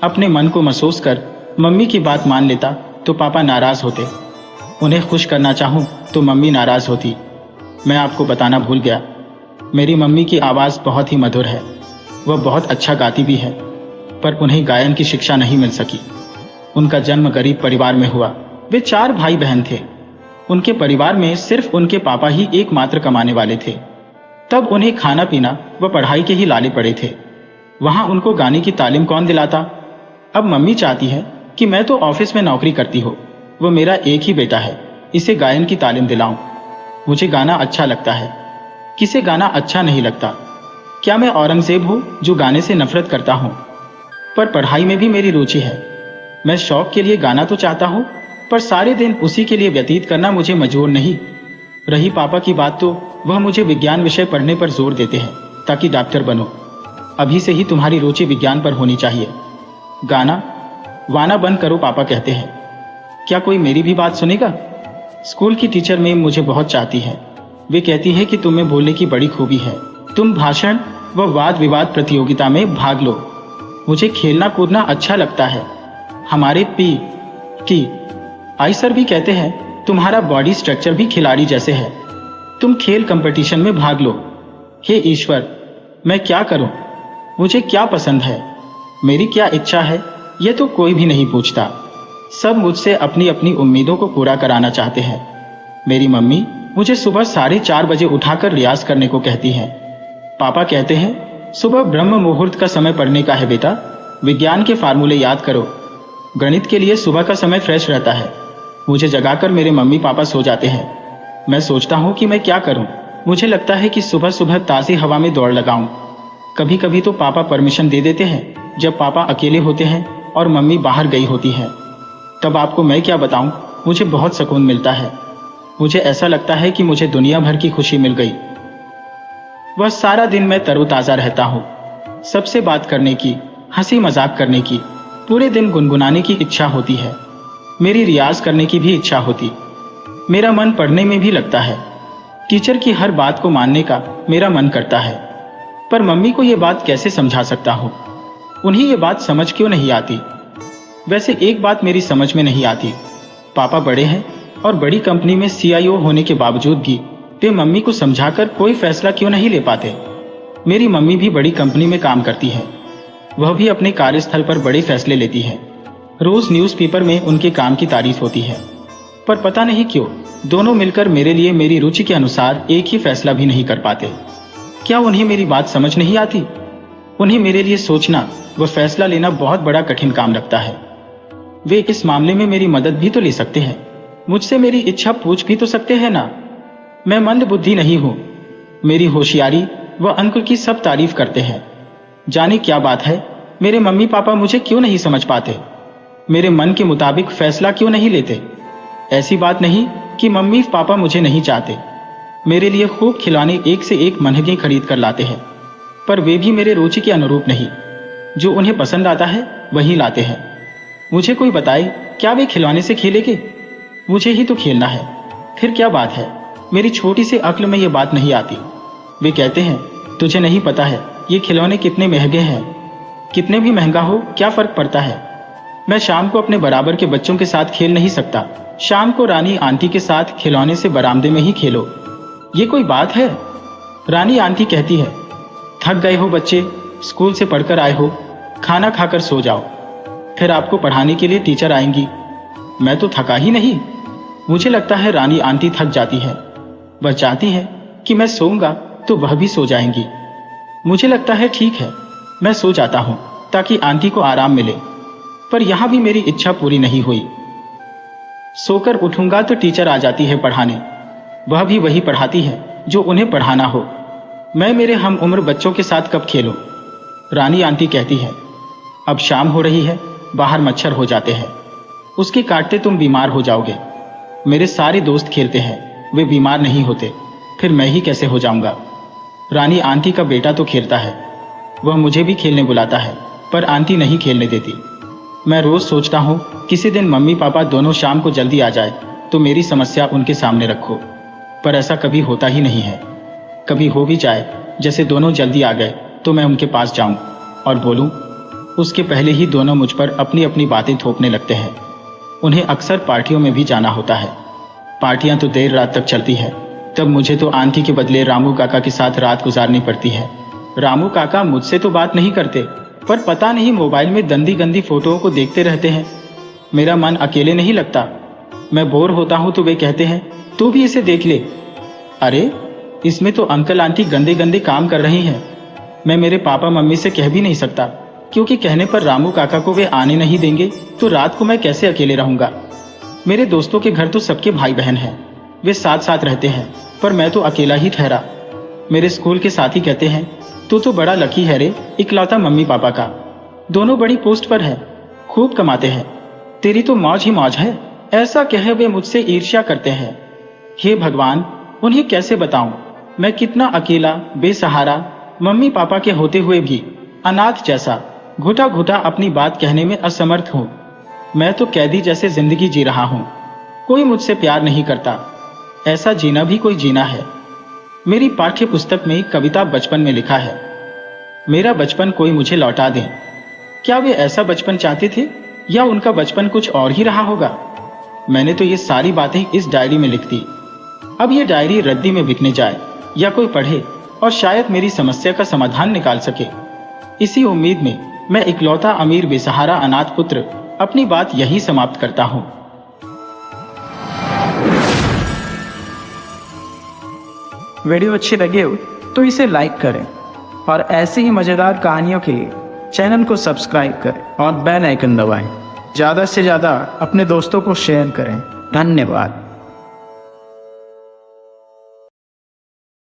अपने मन को महसूस कर मम्मी की बात मान लेता तो पापा नाराज होते। उन्हें खुश करना चाहूं तो मम्मी नाराज होती। मैं आपको बताना भूल गया, मेरी मम्मी की आवाज़ बहुत ही मधुर है। वह बहुत अच्छा गाती भी है, पर उन्हें गायन की शिक्षा नहीं मिल सकी। उनका जन्म गरीब परिवार में हुआ। वे 4 भाई बहन थे। उनके परिवार में सिर्फ उनके पापा ही एकमात्र कमाने वाले थे। तब उन्हें खाना पीना व पढ़ाई के ही लाले पड़े थे। वहां उनको गाने की तालीम कौन दिलाता? अब मम्मी चाहती है कि मैं तो ऑफिस में नौकरी करती हो, वो मेरा एक ही बेटा है, इसे गायन की तालीम दिलाऊं। मुझे गाना अच्छा लगता है, किसे गाना अच्छा नहीं लगता? क्या मैं औरंगजेब हूँ जो गाने से नफरत करता हूँ? पर पढ़ाई में भी मेरी रुचि है। मैं शौक के लिए गाना तो चाहता हूँ, पर सारे दिन उसी के लिए व्यतीत करना मुझे मंजूर नहीं। रही पापा की बात, तो वह मुझे विज्ञान विषय पढ़ने पर जोर देते हैं ताकि डॉक्टर बनो। अभी से ही तुम्हारी रुचि विज्ञान पर होनी चाहिए। गाना वाना बंद करो, पापा कहते हैं। क्या कोई मेरी भी बात सुनेगा? स्कूल की टीचर मैम मुझे बहुत चाहती है। वे कहती है कि तुम्हें बोलने की बड़ी खूबी है, तुम भाषण व वाद विवाद प्रतियोगिता में भाग लो। मुझे खेलना कूदना अच्छा लगता है। हमारे टी आई सर भी कहते हैं तुम्हारा बॉडी स्ट्रक्चर भी खिलाड़ी जैसे है, तुम खेल कंपटीशन में भाग लो। हे ईश्वर, मैं क्या करूं? मुझे क्या पसंद है, मेरी क्या इच्छा है, यह तो कोई भी नहीं पूछता। सब मुझसे अपनी अपनी उम्मीदों को पूरा कराना चाहते हैं। मेरी मम्मी मुझे सुबह 4:30 बजे उठाकर रियाज करने को कहती है। पापा कहते हैं सुबह ब्रह्म मुहूर्त का समय पढ़ने का है बेटा, विज्ञान के फार्मूले याद करो। गणित के लिए सुबह का समय फ्रेश रहता है। मुझे जगाकर मेरे मम्मी पापा सो जाते हैं। मैं सोचता हूँ कि मैं क्या करूँ। मुझे लगता है कि सुबह सुबह ताज़ी हवा में दौड़ लगाऊं। कभी कभी तो पापा परमिशन दे देते हैं जब पापा अकेले होते हैं और मम्मी बाहर गई होती है। तब आपको मैं क्या बताऊं, मुझे बहुत सुकून मिलता है। मुझे ऐसा लगता है कि मुझे दुनिया भर की खुशी मिल गई। वह सारा दिन मैं तरोताज़ा रहता हूँ। सबसे बात करने की, हंसी मजाक करने की, पूरे दिन गुनगुनाने की इच्छा होती है। मेरी रियाज करने की भी इच्छा होती। मेरा मन पढ़ने में भी लगता है। टीचर की हर बात को मानने का मेरा मन करता है, पर मम्मी को यह बात कैसे समझा सकता हूँ? उन्हें यह बात समझ क्यों नहीं आती? वैसे एक बात मेरी समझ में नहीं आती, पापा बड़े हैं और बड़ी कंपनी में CIO होने के बावजूद भी वे मम्मी को समझाकर कोई फैसला क्यों नहीं ले पाते? मेरी मम्मी भी बड़ी कंपनी में काम करती है, वह भी अपने कार्यस्थल पर बड़े फैसले लेती है। रोज न्यूज़पेपर में उनके काम की तारीफ होती है, पर पता नहीं क्यों दोनों मिलकर मेरे लिए मेरी रुचि के अनुसार एक ही फैसला भी नहीं कर पाते। क्या उन्हें मेरी बात समझ नहीं आती? उन्हें मेरे लिए सोचना व फैसला लेना बहुत बड़ा कठिन काम लगता है। वे इस मामले में मेरी मदद भी तो ले सकते हैं, मुझसे मेरी इच्छा पूछ भी तो सकते हैं ना। मैं मंद बुद्धि नहीं हूं। मेरी होशियारी व अंक की सब तारीफ करते हैं। जाने क्या बात है, मेरे मम्मी पापा मुझे क्यों नहीं समझ पाते? मेरे मन के मुताबिक फैसला क्यों नहीं लेते? ऐसी बात नहीं कि मम्मी पापा मुझे नहीं चाहते। मेरे लिए खूब खिलौने एक से एक महंगे खरीद कर लाते हैं, पर वे भी मेरे रुचि के अनुरूप नहीं। जो उन्हें पसंद आता है वही लाते हैं। मुझे कोई बताए, क्या वे खिलौने से खेलेंगे? मुझे ही तो खेलना है, फिर क्या बात है? मेरी छोटी सी अक्ल में ये बात नहीं आती। वे कहते हैं तुझे नहीं पता है ये खिलौने कितने महंगे हैं। कितने भी महंगा हो क्या फर्क पड़ता है? मैं शाम को अपने बराबर के बच्चों के साथ खेल नहीं सकता। शाम को रानी आंटी के साथ खिलौने से बरामदे में ही खेलो, ये कोई बात है? रानी आंटी कहती है थक गए हो बच्चे, स्कूल से पढ़कर आए हो, खाना खाकर सो जाओ, फिर आपको पढ़ाने के लिए टीचर आएंगी। मैं तो थका ही नहीं। मुझे लगता है रानी आंटी थक जाती है, वह चाहती है कि मैं सोऊंगा तो वह भी सो जाएंगी। मुझे लगता है ठीक है, मैं सो जाता हूं ताकि आंटी को आराम मिले, पर यहां भी मेरी इच्छा पूरी नहीं हुई। सोकर उठूंगा तो टीचर आ जाती है पढ़ाने, वह भी वही पढ़ाती है जो उन्हें पढ़ाना हो। मैं मेरे हम उम्र बच्चों के साथ कब खेलूं? रानी आंटी कहती है अब शाम हो रही है, बाहर मच्छर हो जाते हैं, उसके काटते तुम बीमार हो जाओगे। मेरे सारे दोस्त खेलते हैं, वे बीमार नहीं होते, फिर मैं ही कैसे हो जाऊंगा? रानी आंटी का बेटा तो खेलता है, वह मुझे भी खेलने बुलाता है, पर आंटी नहीं खेलने देती। मैं रोज सोचता हूँ किसी दिन मम्मी पापा दोनों शाम को जल्दी आ जाए तो मेरी समस्या उनके सामने रखो, पर ऐसा कभी होता ही नहीं है। कभी हो भी जाए जैसे दोनों जल्दी आ गए तो मैं उनके पास जाऊं और बोलूं, उसके पहले ही दोनों मुझ पर अपनी अपनी बातें थोपने लगते हैं। उन्हें अक्सर पार्टियों में भी जाना होता है। पार्टियां तो देर रात तक चलती है, तब मुझे तो आंटी के बदले रामू काका के साथ रात गुजारनी पड़ती है। रामू काका मुझसे तो बात नहीं करते, पर पता नहीं मोबाइल में गंदी गंदी फोटोओं को देखते रहते हैं। मेरा मन अकेले नहीं लगता। मैं बोर होता हूं तो वे कहते हैं तू भी इसे देख ले। अरे इसमें तो अंकल आंटी गंदे गंदे काम कर रहे हैं। मैं मेरे पापा मम्मी से कह भी नहीं सकता, क्योंकि कहने पर रामू काका को वे आने नहीं देंगे तो रात को मैं कैसे अकेले रहूंगा। मेरे दोस्तों के घर तो सबके भाई बहन हैं, वे साथ साथ रहते हैं, पर मैं तो अकेला ही ठहरा। मेरे स्कूल के साथी कहते हैं, तू तो बड़ा लकी है रे, इकलौता मम्मी पापा का। दोनों बड़ी पोस्ट पर है, खूब कमाते हैं, तेरी तो मौज ही मौज है। ऐसा कहे वे मुझसे ईर्ष्या करते हैं। हे भगवान, उन्हें कैसे बताऊं मैं कितना अकेला बेसहारा, मम्मी पापा के होते हुए भी अनाथ जैसा घुटा घुटा अपनी बात कहने में असमर्थ हूँ। मैं तो कैदी जैसे जिंदगी जी रहा हूँ। कोई मुझसे प्यार नहीं करता। ऐसा जीना भी कोई जीना है। मेरी पाठ्य पुस्तक में एक कविता बचपन में लिखा है, मेरा बचपन कोई मुझे लौटा दे। क्या वे ऐसा बचपन चाहते थे या उनका बचपन कुछ और ही रहा होगा? मैंने तो ये सारी बातें इस डायरी में लिख दी। अब ये डायरी रद्दी में बिकने जाए या कोई पढ़े और शायद मेरी समस्या का समाधान निकाल सके। इसी उम्मीद में मैं इकलौता अमीर बेसहारा अनाथ पुत्र अपनी बात यही समाप्त करता हूँ। वीडियो अच्छी लगे हो तो इसे लाइक करें और ऐसी ही मज़ेदार कहानियों के लिए चैनल को सब्सक्राइब करें और बेल आइकन दबाएं। ज़्यादा से ज़्यादा अपने दोस्तों को शेयर करें। धन्यवाद।